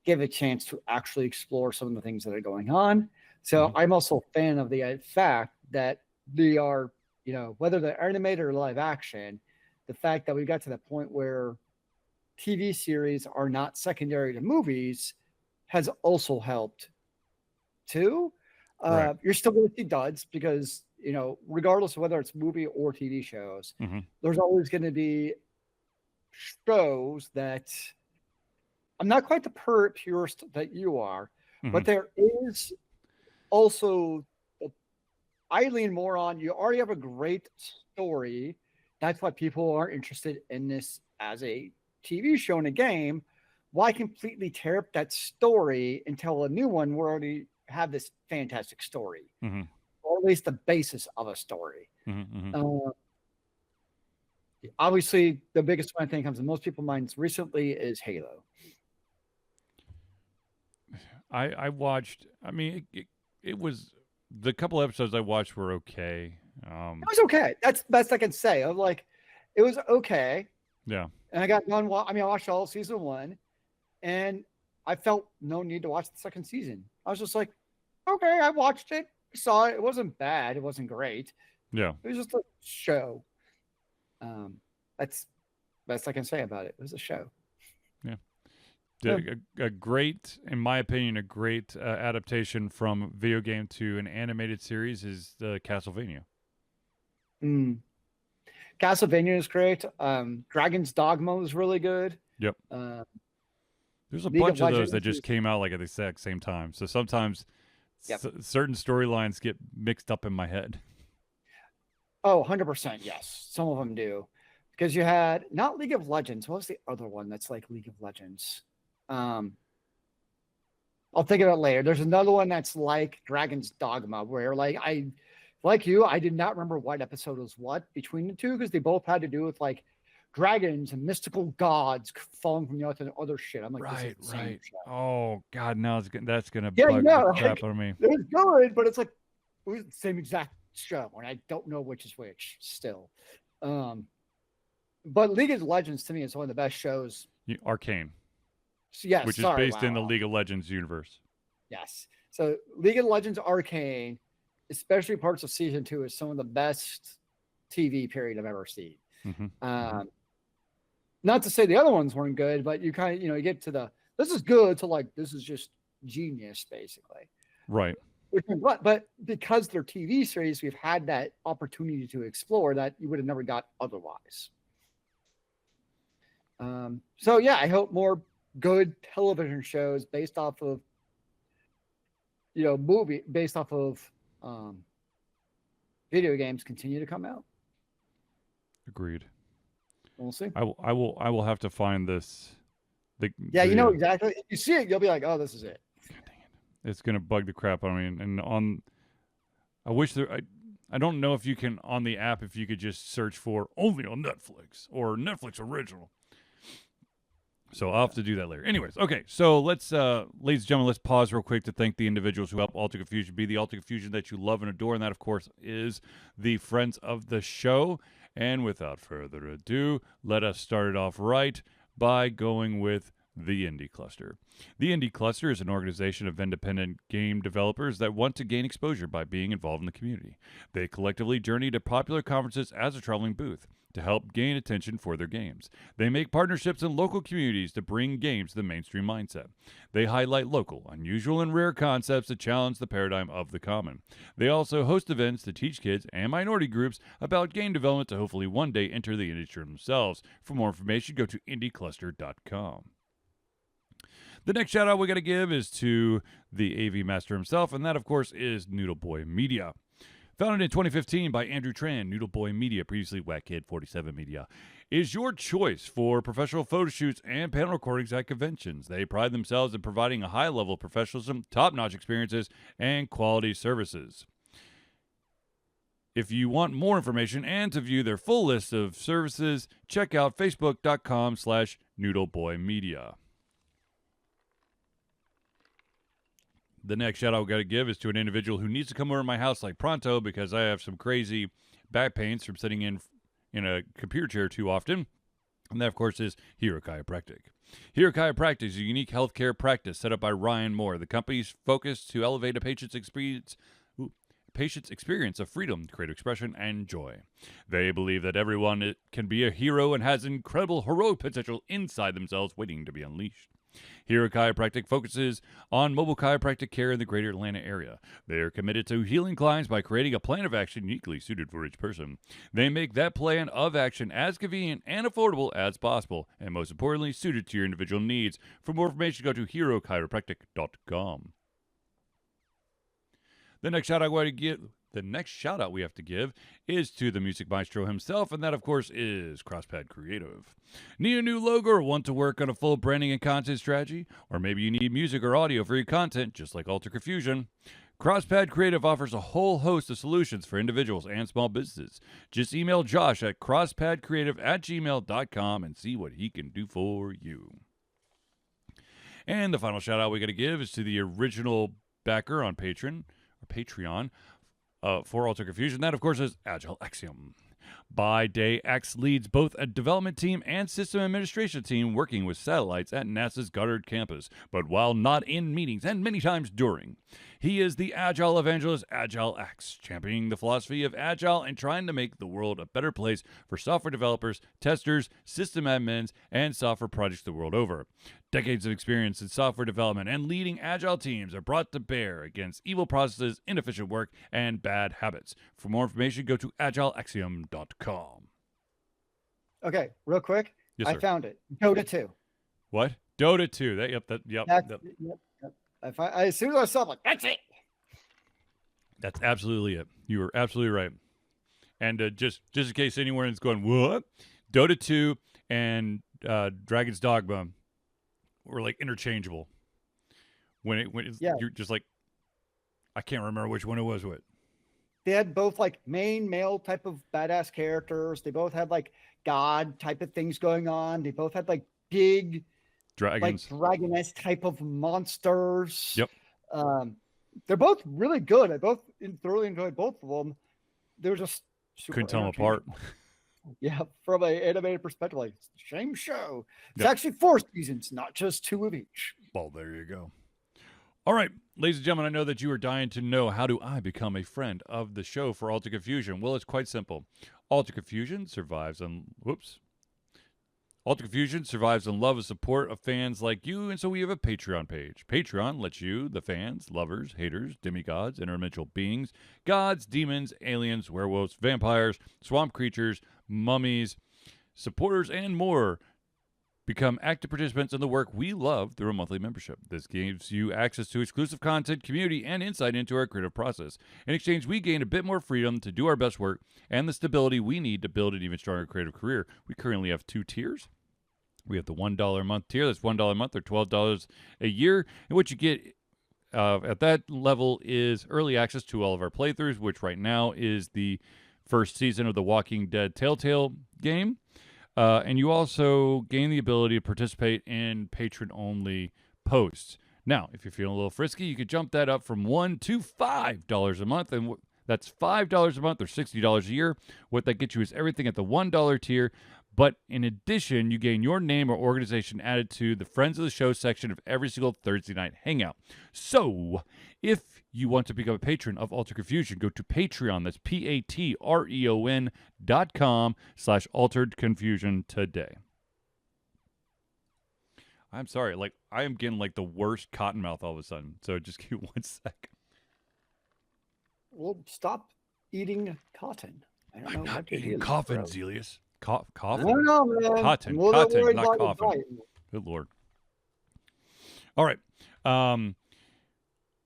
give a chance to actually explore some of the things that are going on. So I'm also a fan of the fact that they are, whether they're animated or live action, the fact that we got to the point where TV series are not secondary to movies has also helped too. Right. You're still going to see duds because, regardless of whether it's movie or TV shows, there's always going to be shows that I'm not quite the purist that you are, but there is also, I lean more on you already have a great story. That's why people are interested in this as a TV show and a game. Why completely tear up that story and tell a new one? We already have this fantastic story, or at least the basis of a story. Obviously, the biggest one I think comes in most people's minds recently is Halo. I watched. I mean, it was the couple episodes I watched were okay. It was okay. That's the best I can say. I'm like, it was okay. Yeah. And I got done. I watched all season 1, and I felt no need to watch the second season. I was just like, okay, I watched it, saw it. It wasn't bad. It wasn't great. Yeah. It was just a show. That's best I can say about it. It was a show. Yeah. A great, in my opinion, a great adaptation from video game to an animated series is Castlevania. Castlevania is great. Dragon's Dogma was really good. Yep. There's a bunch of those that just came out like at the exact same time. So sometimes certain storylines get mixed up in my head. Oh, 100%. Yes. Some of them do. Because you had not League of Legends. What was the other one that's like League of Legends? I'll think of it later. There's another one that's like Dragon's Dogma, where I did not remember what episode was what between the two because they both had to do with like dragons and mystical gods falling from the other shit. I'm like, right. Oh God, no, that's gonna bug the crap out of me. It was good, but it's like it was the same exact show, and I don't know which is which still. But League of Legends to me is one of the best shows. Arcane. Yes, which is based in the League of Legends universe. Yes. So League of Legends Arcane, especially parts of season 2, is some of the best TV period I've ever seen. Not to say the other ones weren't good, but you kind of, you get to this is good to like, this is just genius, basically. Right. But because they're TV series, we've had that opportunity to explore that you would have never got otherwise. So yeah, I hope more good television shows based off of video games continue to come out. Agreed. We'll see. I will have to find this. Exactly. If you see it, you'll be like, oh, this is it. God dang it. It's gonna bug the crap out of me. And I wish I don't know if you can on the app if you could just search for only on Netflix or Netflix original. So I'll have to do that later. Anyways, okay. So let's, ladies and gentlemen, let's pause real quick to thank the individuals who help Alter Confusion be the Alter Confusion that you love and adore. And that, of course, is the friends of the show. And without further ado, let us start it off right by going with the Indie Cluster. The Indie Cluster is an organization of independent game developers that want to gain exposure by being involved in the community. They collectively journey to popular conferences as a traveling booth to help gain attention for their games. They make partnerships in local communities to bring games to the mainstream mindset. They highlight local, unusual, and rare concepts to challenge the paradigm of the common. They also host events to teach kids and minority groups about game development to hopefully one day enter the industry themselves. For more information, go to indiecluster.com. The next shout out we got to give is to the AV master himself, and that, of course, is Noodle Boy Media. Founded in 2015 by Andrew Tran, Noodle Boy Media, previously Whack Kid 47 Media, is your choice for professional photo shoots and panel recordings at conventions. They pride themselves in providing a high level of professionalism, top-notch experiences, and quality services. If you want more information and to view their full list of services, check out facebook.com/noodleboymedia. The next shout out we got to give is to an individual who needs to come over to my house like pronto because I have some crazy back pains from sitting in a computer chair too often. And that, of course, is Hero Chiropractic. Hero Chiropractic is a unique healthcare practice set up by Ryan Moore. The company's focused to elevate a patient's experience of freedom, creative expression, and joy. They believe that everyone can be a hero and has incredible heroic potential inside themselves waiting to be unleashed. Hero Chiropractic focuses on mobile chiropractic care in the greater Atlanta area. They are committed to healing clients by creating a plan of action uniquely suited for each person. They make that plan of action as convenient and affordable as possible, and most importantly, suited to your individual needs. For more information, go to herochiropractic.com. The next shout out we have to give is to the music maestro himself, and that, of course, is CrossPad Creative. Need a new logo or want to work on a full branding and content strategy? Or maybe you need music or audio for your content, just like Alter Confusion? CrossPad Creative offers a whole host of solutions for individuals and small businesses. Just email Josh at crosspadcreative@gmail.com and see what he can do for you. And the final shout out we got to give is to the original backer on Patreon for Alter Confusion. That, of course, is Agile Axiom. By day, X leads both a development team and system administration team working with satellites at NASA's Goddard campus, but while not in meetings and many times during. He is the Agile evangelist Agile X, championing the philosophy of Agile and trying to make the world a better place for software developers, testers, system admins, and software projects the world over. Decades of experience in software development and leading Agile teams are brought to bear against evil processes, inefficient work, and bad habits. For more information, go to agileaxiom.com. Okay, real quick. Yes, I sir. found it. Dota 2. What? Dota 2. Yep. Yep. As soon as I saw it, like, that's it. That's absolutely it. You were absolutely right. And just in case anyone is going, what? Dota 2 and Dragon's Dogma were like interchangeable. You're just like, I can't remember which one it was. What? They had both like main male type of badass characters. They both had like god type of things going on. They both had like big dragons, like dragoness type of monsters. Yep. They're both really good. I thoroughly enjoyed both of them. They were just super couldn't tell them apart. Yeah, from an animated perspective, like same show. It's actually 4 seasons, not just 2 of each. Well, there you go. All right, ladies and gentlemen, I know that you are dying to know, how do I become a friend of the show for Alter Confusion? Well, it's quite simple. Alter Confusion survives on love and support of fans like you, and so we have a Patreon page. Patreon lets you, the fans, lovers, haters, demigods, interdimensional beings, gods, demons, aliens, werewolves, vampires, swamp creatures, mummies, supporters, and more become active participants in the work we love through a monthly membership. This gives you access to exclusive content, community, and insight into our creative process. In exchange, we gain a bit more freedom to do our best work and the stability we need to build an even stronger creative career. We currently have 2 tiers. We have the $1 a month tier. That's $1 a month or $12 a year. And what you get at that level is early access to all of our playthroughs, which right now is the first season of the Walking Dead Telltale game. And you also gain the ability to participate in patron-only posts. Now, if you're feeling a little frisky, you could jump that up from $1 to $5 a month, and that's $5 a month or $60 a year. What that gets you is everything at the $1 tier, but in addition, you gain your name or organization added to the Friends of the Show section of every single Thursday night hangout. So, if you want to become a patron of Alter Confusion, go to Patreon. That's patreon.com/Altered Confusion today. I'm sorry, like I am getting like the worst cotton mouth all of a sudden. So just give me 1 sec. Well, stop eating cotton. I'm not eating coffin, Zealeus. Coffin? No, man. Cotton, not coffin. Good Lord. All right.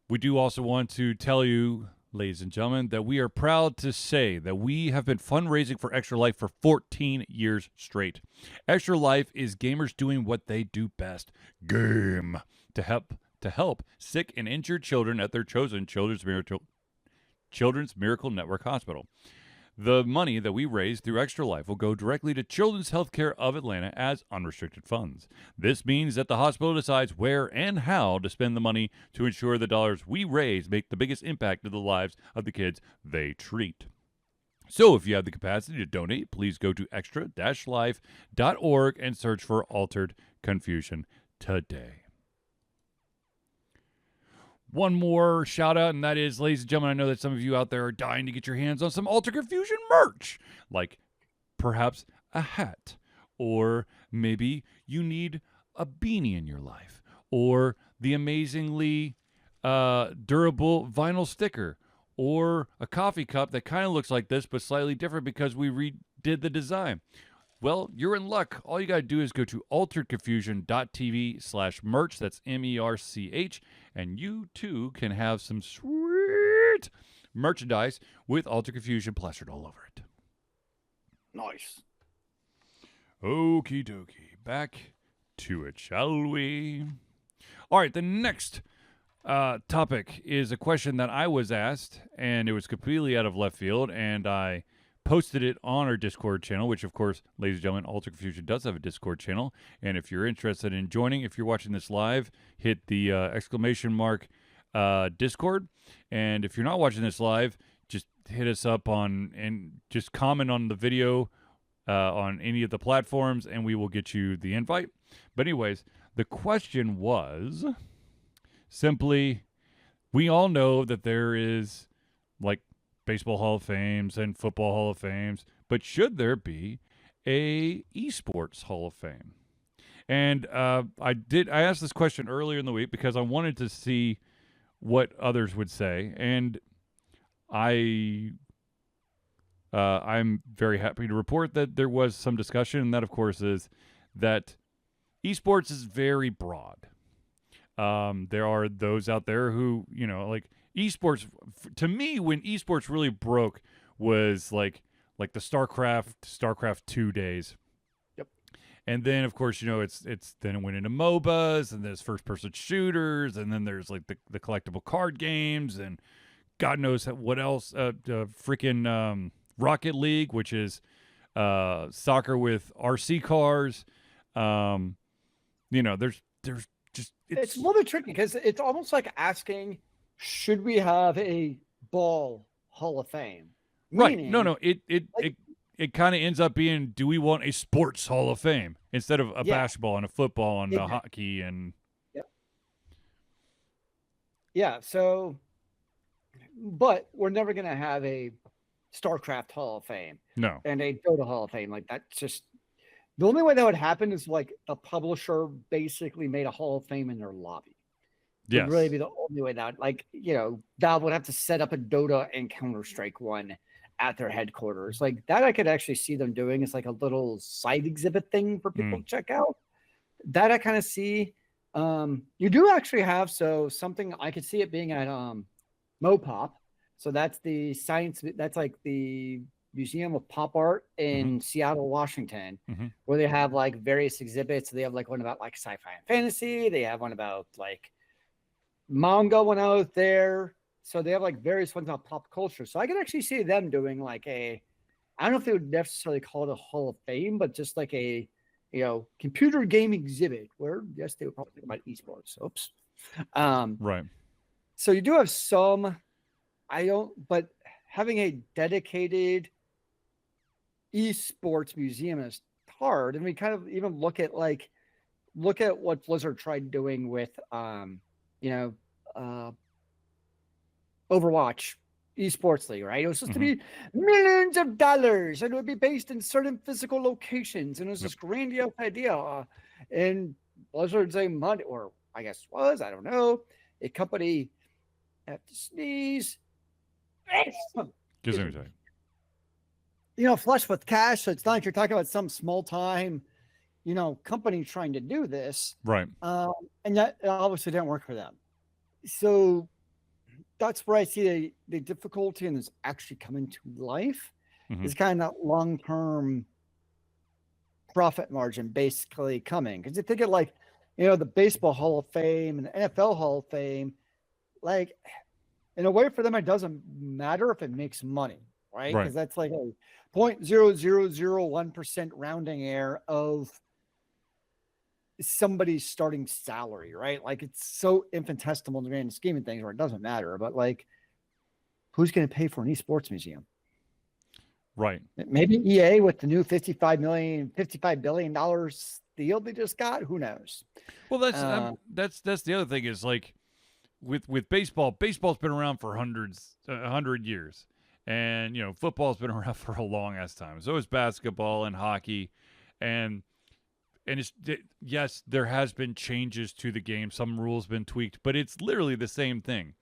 We do also want to tell you ladies and gentlemen, that we are proud to say that we have been fundraising for Extra Life for 14 years straight. Extra Life is gamers doing what they do best, game, to help sick and injured children at their chosen Children's Miracle Network Hospital. The money that we raise through Extra Life will go directly to Children's Healthcare of Atlanta as unrestricted funds. This means that the hospital decides where and how to spend the money to ensure the dollars we raise make the biggest impact to the lives of the kids they treat. So if you have the capacity to donate, please go to extra-life.org and search for Altered Confusion today. One more shout out, and that is, ladies and gentlemen, I know that some of you out there are dying to get your hands on some Alter Confusion merch, like perhaps a hat, or maybe you need a beanie in your life, or the amazingly durable vinyl sticker, or a coffee cup that kind of looks like this but slightly different because we redid the design. Well, you're in luck. All you got to do is go to alteredconfusion.tv/merch. That's MERCH. And you, too, can have some sweet merchandise with Altered Confusion plastered all over it. Nice. Okie dokie. Back to it, shall we? All right, the next topic is a question that I was asked, and it was completely out of left field, and I posted it on our Discord channel, which, of course, ladies and gentlemen, Alter Confusion does have a Discord channel. And if you're interested in joining, if you're watching this live, hit the exclamation mark Discord. And if you're not watching this live, just hit us up on and just comment on the video on any of the platforms, and we will get you the invite. But anyways, the question was simply, we all know that there is, like, Baseball Hall of Fames and Football Hall of Fames, but should there be a esports Hall of Fame? And I asked this question earlier in the week because I wanted to see what others would say, and I'm very happy to report that there was some discussion, and that, of course, is that esports is very broad. There are those out there who, like, esports, to me, when esports really broke was like the StarCraft 2 days. Yep. And then, of course, it's then it went into MOBAs, and there's first-person shooters, and then there's like the collectible card games, and God knows what else. Freaking Rocket League, which is soccer with RC cars. There's just it's a little bit tricky because it's almost like asking, should we have a ball Hall of Fame? Right. Meaning, No. It kind of ends up being, do we want a sports Hall of Fame instead of a basketball and a football and a hockey and. Yeah. So, but we're never going to have a StarCraft Hall of Fame. No. And a Dota Hall of Fame. Like, that's just the only way that would happen is like the publisher basically made a Hall of Fame in their lobby. Yes. Would really be the only way that, like, Valve would have to set up a Dota and Counter-Strike one at their headquarters. Like, that I could actually see them doing as like a little side exhibit thing for people to check out. That I kind of see. You do actually have, something I could see it being at MoPop. So that's that's like the Museum of Pop Art in Seattle, Washington, where they have like various exhibits. They have like one about like sci-fi and fantasy. They have one about like manga one out there. So they have like various ones about pop culture. So I could actually see them doing like I don't know if they would necessarily call it a Hall of Fame, but just like a, computer game exhibit where, yes, they would probably think about esports. Oops. Right. So you do have some, but having a dedicated esports museum is hard. And we kind of even look at what Blizzard tried doing with, Overwatch esports league, right? It was supposed to be millions of dollars, and it would be based in certain physical locations, and it was this grandiose idea. And Blizzard's a money, or I guess was, I don't know, a company have to sneeze. Flush with cash. So it's not like you're talking about some small time, company trying to do this. Right. And that obviously didn't work for them. So that's where I see the difficulty in this actually coming to life. Mm-hmm. Is kind of that long-term profit margin basically coming. Because you think of like, the Baseball Hall of Fame and the NFL Hall of Fame, like in a way for them, it doesn't matter if it makes money, right? Right. Because that's like a 0.0001% rounding error of somebody's starting salary, right? Like it's so infinitesimal in the grand scheme of things where it doesn't matter. But like, who's going to pay for an esports museum? Right. Maybe EA with the new $55 billion deal they just got. Who knows? Well, that's the other thing is like with baseball. Baseball's been around for 100 years, and football's been around for a long ass time. So is basketball and hockey, and yes, there has been changes to the game. Some rules been tweaked, but it's literally the same thing.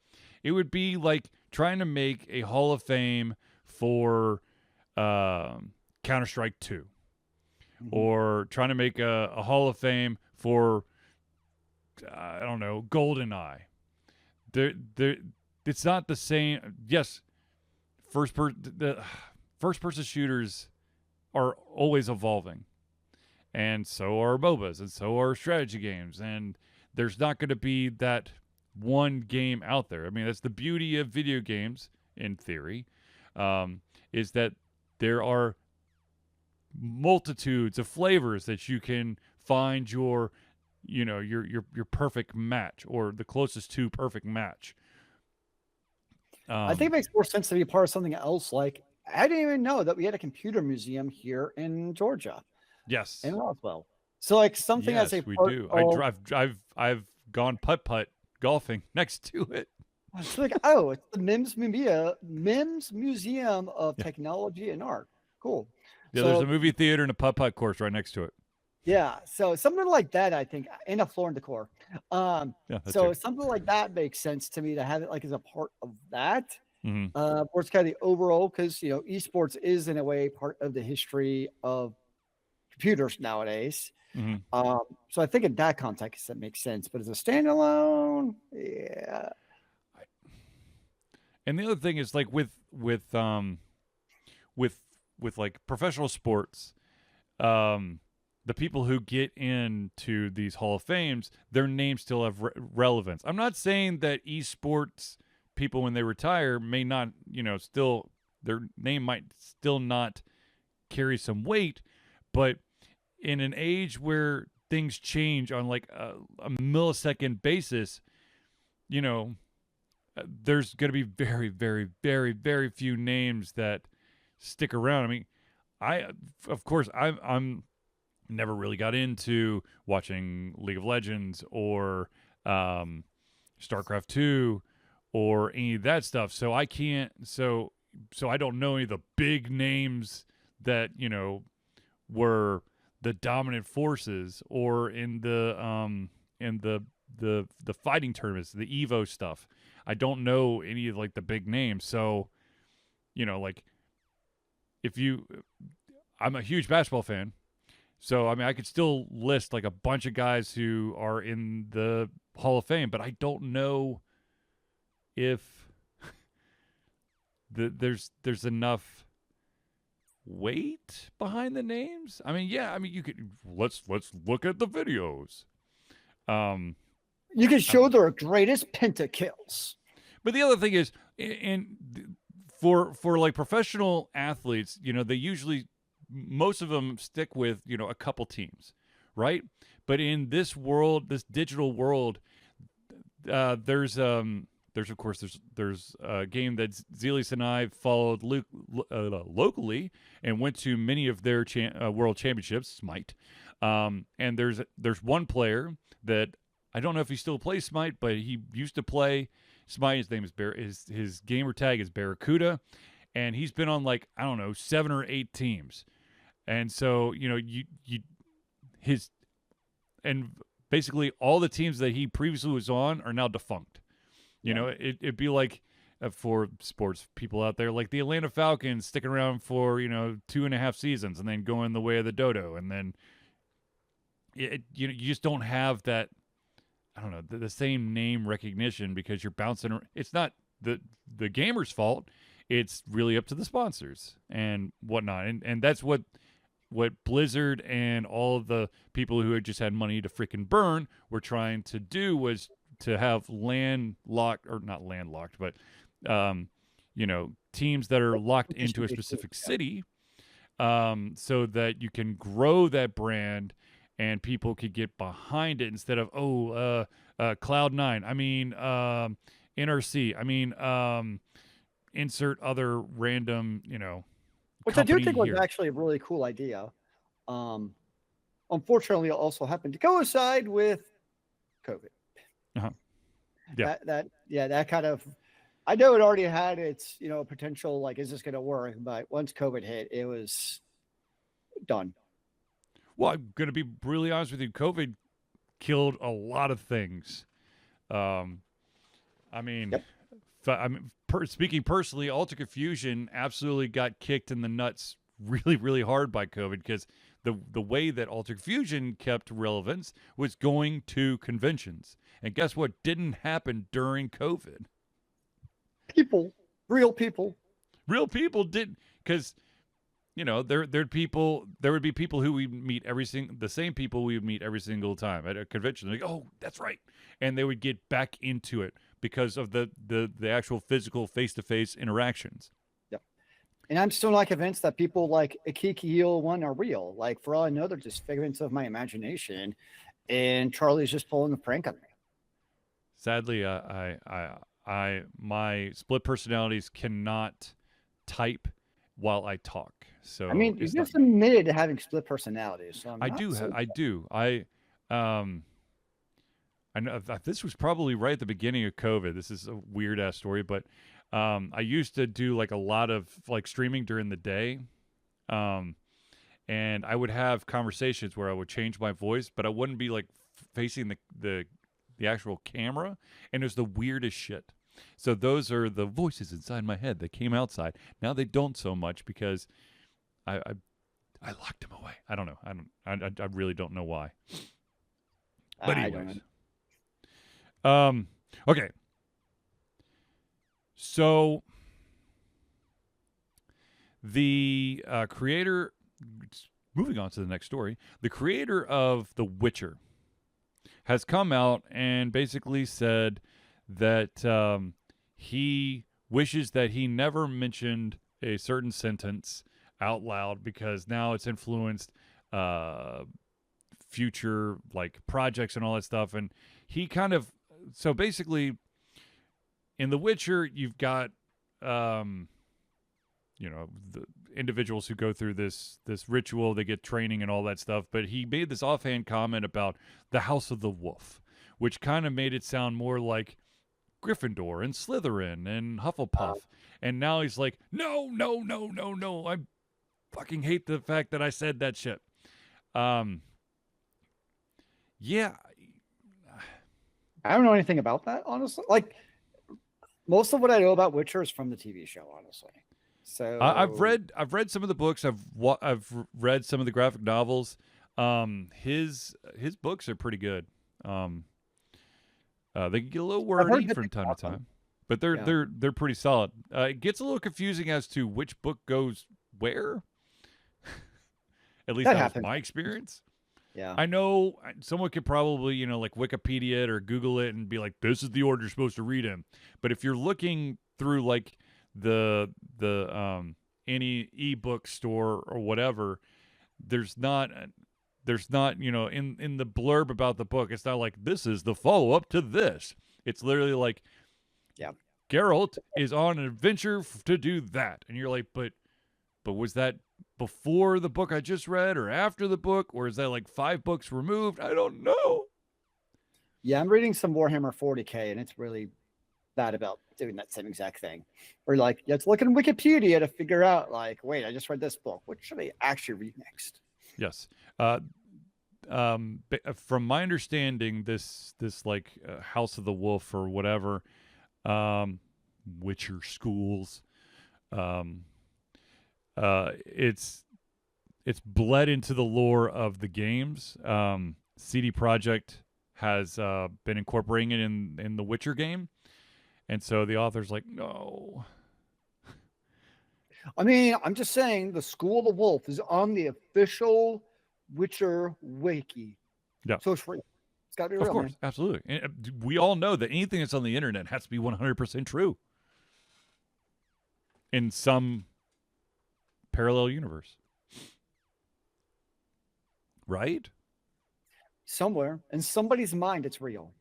It would be like trying to make a Hall of Fame for Counter-Strike 2, or trying to make a Hall of Fame for I don't know, GoldenEye. It's not the same. Yes, the first-person shooters are always evolving, and so are MOBAs, and so are strategy games, and there's not going to be that one game out there. I mean, that's the beauty of video games, in theory, is that there are multitudes of flavors that you can find your perfect match, or the closest to perfect match. I think it makes more sense to be a part of something else. Like, I didn't even know that we had a computer museum here in Georgia. Yes. In Roswell. So like something yes, as a we part do. Of, I've gone putt golfing next to it. It's like, it's the MIMS Museum of Technology and Art. Cool. Yeah, there's a movie theater and a putt course right next to it. Yeah, so something like that, I think, in a floor and decor. So it. something like that makes sense to me to have it like as a part of that. Mm-hmm. Or it's kind of the overall, because esports is in a way part of the history of computers nowadays. Mm-hmm. So I think in that context that makes sense. But as a standalone, yeah. And the other thing is like with like professional sports, the people who get into these Hall of Fames, their names still have relevance. I'm not saying that esports people, when they retire, may not, still, their name might still not carry some weight, but in an age where things change on like a millisecond basis, there's going to be very, very, very, very few names that stick around. I mean, I'm never really got into watching League of Legends or StarCraft 2 or any of that stuff. So I can't, so I don't know any of the big names that, were the dominant forces, or in the fighting tournaments, the Evo stuff. I don't know any of like the big names. So, like I'm a huge basketball fan. So, I mean, I could still list like a bunch of guys who are in the Hall of Fame, but I don't know if there's enough weight behind the names. I mean, you could let's look at the videos. You can show their greatest pentakills. But the other thing is, for like professional athletes, they usually, most of them stick with a couple teams, right? But in this world, this digital world, there's of course there's a game that Zealeus and I followed locally and went to many of their world championships, Smite. And there's one player that I don't know if he still plays Smite, but he used to play Smite. His name is his gamer tag is Barracuda, and he's been on like, I don't know, 7 or 8 teams. And so, and basically all the teams that he previously was on are now defunct. It'd be like, for sports people out there, like the Atlanta Falcons sticking around for, 2.5 seasons and then going the way of the dodo. And then you just don't have that, I don't know, the same name recognition, because you're bouncing. It's not the gamer's fault. It's really up to the sponsors and whatnot. And that's what Blizzard and all of the people who had just had money to freaking burn were trying to do, was to have not landlocked, but teams that are locked into a specific city, so that you can grow that brand and people could get behind it instead of Cloud9. I mean, NRC. I mean, insert other random, which I do think here. was actually a really cool idea. Unfortunately, it also happened to coincide with COVID. Uh-huh. Yeah. That kind of. I know it already had its, potential. Like, is this going to work? But once COVID hit, it was done. Well, I'm going to be really honest with you. COVID killed a lot of things. I mean, Yep. Speaking personally, Alter Confusion absolutely got kicked in the nuts really, really hard by COVID, because the way that Alter Confusion kept relevance was going to conventions. And guess what didn't happen during COVID? Real people did, because there would be people who we meet the same people we would meet every single time at a convention. Like, oh, that's right, and they would get back into it because of the actual physical face-to-face interactions. Yep. And I'm still not convinced that people like Ikiki 1 are real. Like, for all I know, they're just figments of my imagination, and Charlie's just pulling the prank on me. Sadly, my split personalities cannot type while I talk. So I mean, you just admitted to having split personalities. So I do. I know this was probably right at the beginning of COVID. This is a weird ass story, but I used to do like a lot of like streaming during the day, and I would have conversations where I would change my voice, but I wouldn't be like facing the actual camera, and it was the weirdest shit. So those are the voices inside my head that came outside. Now they don't so much because I locked them away. I don't know. I really don't know why. But anyways. Okay. So the creator, moving on to the next story, the creator of The Witcher has come out and basically said that he wishes that he never mentioned a certain sentence out loud, because now it's influenced future like projects and all that stuff. And he kind of, so basically in The Witcher, you've got the individuals who go through this ritual, they get training and all that stuff, but he made this offhand comment about the House of the Wolf, which kind of made it sound more like Gryffindor and Slytherin and Hufflepuff. And now he's like, no, I fucking hate the fact that I said that shit. Yeah. I don't know anything about that, honestly. Like, most of what I know about Witcher is from the TV show, honestly. So I've read some of the books. I've read some of the graphic novels. His books are pretty good. They can get a little wordy from time to time, but they're pretty solid. It gets a little confusing as to which book goes where. At least that was my experience. Yeah, I know someone could probably, like Wikipedia it or Google it and be like, "This is the order you're supposed to read in." But if you're looking through like the any ebook store or whatever, there's not in the blurb about the book, it's not like this is the follow up to this. It's literally like, yeah, Geralt is on an adventure to do that, and you're like, but was that before the book I just read or after the book, or is that like 5 books removed? I don't know. Yeah, I'm reading some Warhammer 40K, and it's really bad about doing that same exact thing. Or like, let's look in Wikipedia to figure out, like, wait, I just read this book. What should I actually read next? Yes. From my understanding, this like House of the Wolf or whatever, Witcher schools, it's bled into the lore of the games. CD Projekt has been incorporating it in the Witcher game, And so the author's like, no. I mean, I'm just saying the School of the Wolf is on the official Witcher wiki. Yeah. So it's free. It's got to be Of real, course, man. absolutely. And we all know that anything that's on the internet has to be 100% true in some parallel universe. Right? Somewhere in somebody's mind, it's real.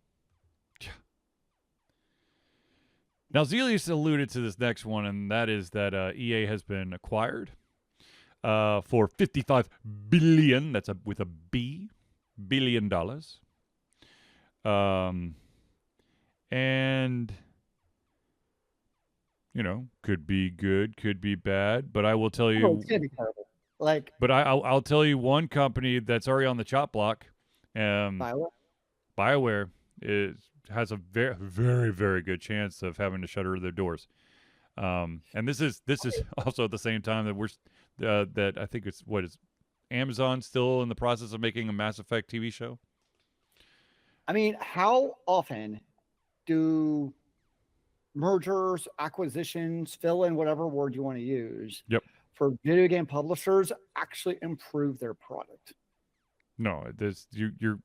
Now, Zealeus alluded to this next one, and that is that EA has been acquired for $55 billion. That's with a B, $billion. And you know, could be good, could be bad, but I will tell you. Oh, it's gonna be terrible. Like, but I'll tell you one company that's already on the chop block. BioWare has a very, very, very good chance of having to shutter their doors. And this is also at the same time that we're that I think it's what is Amazon still in the process of making a Mass Effect TV show. I mean, how often do mergers, acquisitions, fill in whatever word you want to use, Yep. for video game publishers actually improve their product? No, you're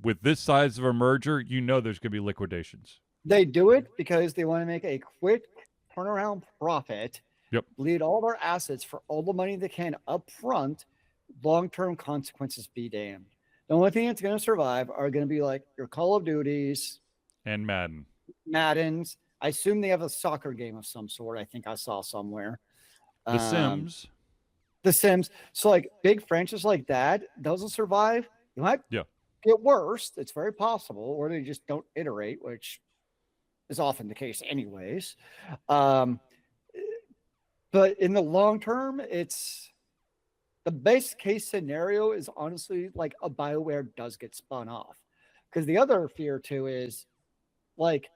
with this size of a merger, you know there's going to be liquidations. They do it because they want to make a quick turnaround profit. Yep. Bleed all their assets for all the money they can up front. Long-term consequences be damned. The only thing that's going to survive are going to be like your Call of Duties and Maddens. I assume they have a soccer game of some sort. I think I saw somewhere. The Sims. The Sims. So like big franchises like that, those will survive. You might get worse. It's very possible, or they just don't iterate, which is often the case anyways. But in the long term, it's the best case scenario is honestly like a BioWare does get spun off. Because the other fear too is like,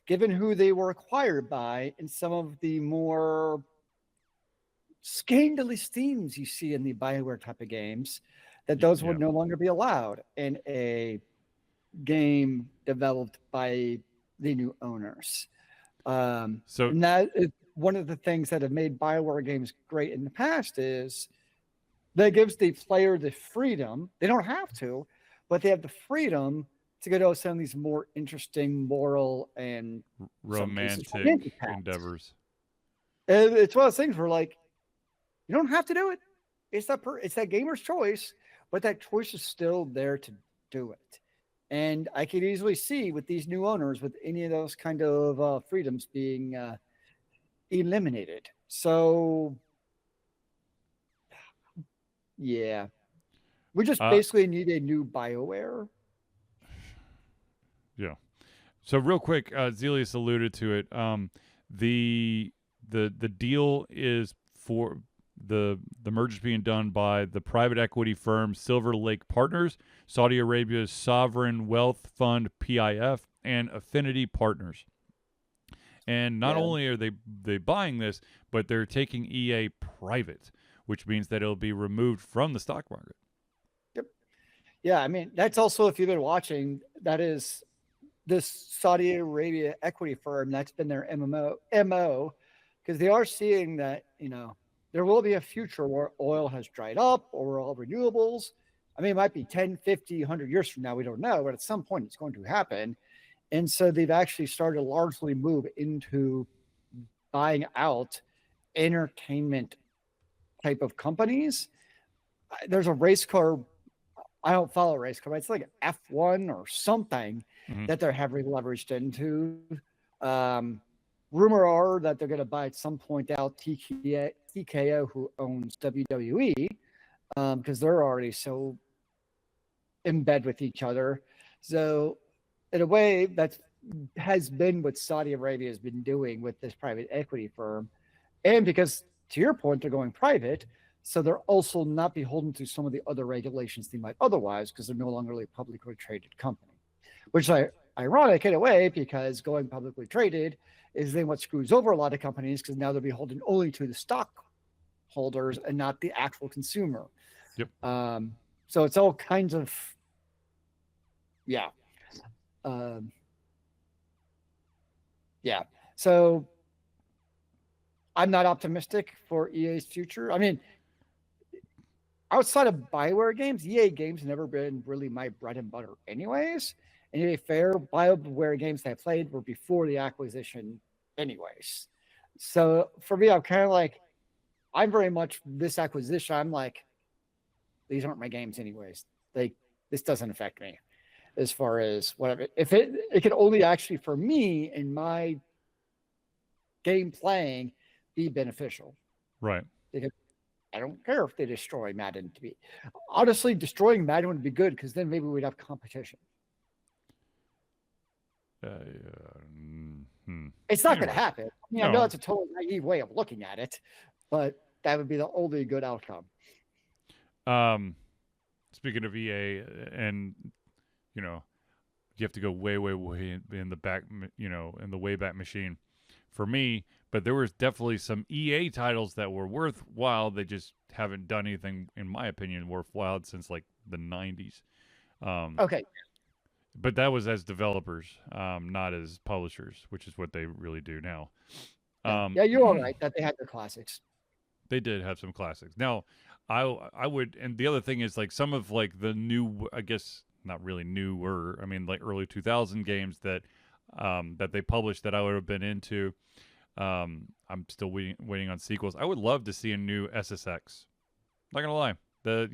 given who they were acquired by and some of the more scandalous themes you see in the BioWare type of games, that those would no longer be allowed in a game developed by the new owners. And that is one of the things that have made BioWare games great in the past is that gives the player the freedom. They don't have to, but they have the freedom to go to some of these more interesting moral and romantic endeavors. And it's one of those things where like, you don't have to do it. It's that gamer's choice, but that choice is still there to do it. And I could easily see with these new owners, with any of those kind of freedoms being eliminated. So, yeah, we just basically need a new BioWare. Yeah. So real quick, Zealeus alluded to it. The deal is for the merger being done by the private equity firm Silver Lake Partners, Saudi Arabia's sovereign wealth fund PIF, and Affinity Partners. And not only are they buying this, but they're taking EA private, which means that it'll be removed from the stock market. Yep. Yeah, I mean, that's also, if you've been watching, that is this Saudi Arabia equity firm, that's been their MO, because they are seeing that, you know, there will be a future where oil has dried up or all renewables. I mean, it might be 10, 50, 100 years from now. We don't know, but at some point it's going to happen. And so they've actually started to largely move into buying out entertainment type of companies. There's a race car. I don't follow race car, but it's like F1 or something that they're heavily leveraged into. Rumor are that they're going to buy at some point out TKO, who owns WWE, because they're already so in bed with each other. So in a way, that has been what Saudi Arabia has been doing with this private equity firm. And because, to your point, they're going private, so they're also not beholden to some of the other regulations they might otherwise, because they're no longer a publicly traded company, which is ironic in a way, because going publicly traded is then what screws over a lot of companies, because now they're beholden only to the stockholders and not the actual consumer. Yep. So it's all kinds of, Yeah. So I'm not optimistic for EA's future. I mean, outside of Bioware games, EA games have never been really my bread and butter, anyways. And to be fair, Bioware games that I played were before the acquisition, anyways. So for me, I'm kind of like, I'm very much this acquisition. I'm like, these aren't my games, anyways. This doesn't affect me as far as whatever. If it could only actually for me in my game playing be beneficial. Right. Because I don't care if they destroy Madden to be. Honestly, destroying Madden would be good because then maybe we'd have competition. It's not going to happen. I mean, I know it's a totally naive way of looking at it, but that would be the only good outcome. Speaking of EA, and you know, you have to go way in the back, you know, in the Wayback Machine for me. But there was definitely some EA titles that were worthwhile. They just haven't done anything, in my opinion, worthwhile since like the 90s. Okay. But that was as developers, not as publishers, which is what they really do now. Yeah, you're all right that they had their classics. They did have some classics. Now, I would, and the other thing is like some of like the new, I guess not really newer. I mean, like early 2000 games that that they published that I would have been into. I'm still waiting on sequels. I would love to see a new SSX. Not gonna lie, the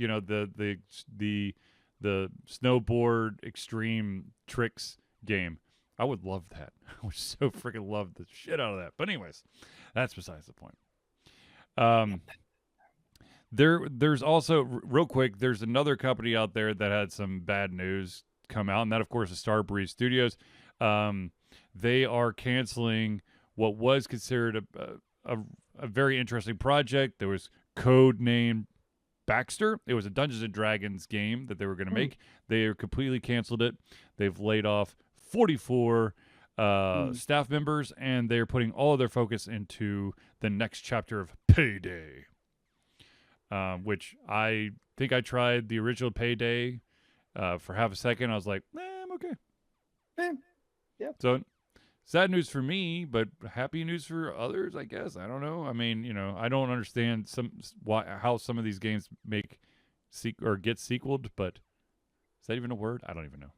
snowboard extreme tricks game. I would love that. I would so freaking love the shit out of that. But anyways, that's besides the point. There's also real quick. There's another company out there that had some bad news come out, and that of course is Starbreeze Studios. They are canceling what was considered a very interesting project. There was code name Baxter. It was a Dungeons and Dragons game that they were going to make. They are completely canceled it. They've laid off 44 staff members, and they're putting all of their focus into the next chapter of Payday, which I think I tried the original Payday for half a second. I was like, I'm okay. Yeah. So sad news for me, but happy news for others, I guess. I don't know. I mean, you know, I don't understand how some of these games make or get sequeled, but is that even a word? I don't even know.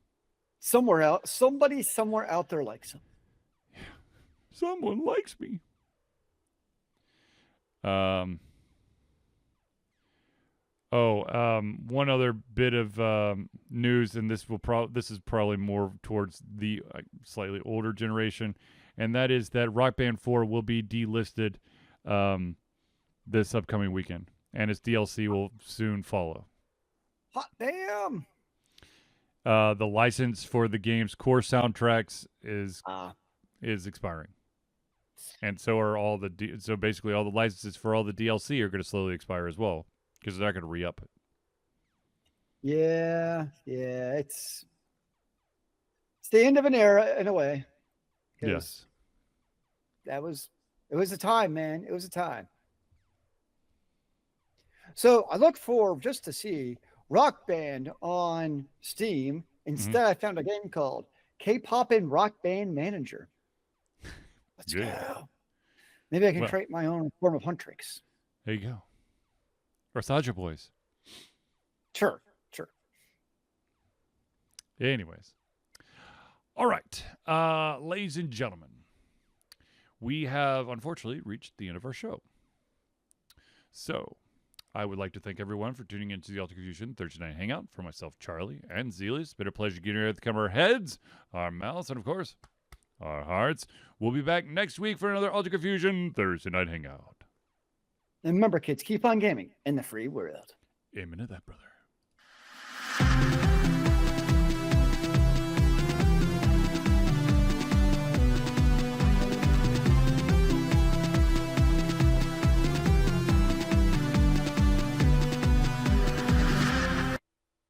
Somebody somewhere out there likes them. Yeah. Someone likes me. One other bit of news, and this is probably more towards the slightly older generation, and that is that Rock Band 4 will be delisted this upcoming weekend, and its DLC will soon follow. Hot damn! The license for the game's core soundtracks is expiring, and so are so basically all the licenses for all the DLC are going to slowly expire as well. Because they're not going to re-up it. Yeah, it's the end of an era in a way. Yes, it was a time, man. It was a time. So I looked for just to see Rock Band on Steam. Instead, I found a game called K-Pop and Rock Band Manager. Let's go. Maybe I can create my own form of Huntrix. There you go. Or Saja Boys. Sure. Anyways. All right. Ladies and gentlemen, we have unfortunately reached the end of our show. So, I would like to thank everyone for tuning into the Alter Confusion Thursday Night Hangout. For myself, Charlie, and Zealeus. It's been a pleasure getting ready to come our heads, our mouths, and of course, our hearts. We'll be back next week for another Alter Confusion Thursday Night Hangout. And remember, kids, keep on gaming in the free world. Amen to that, brother.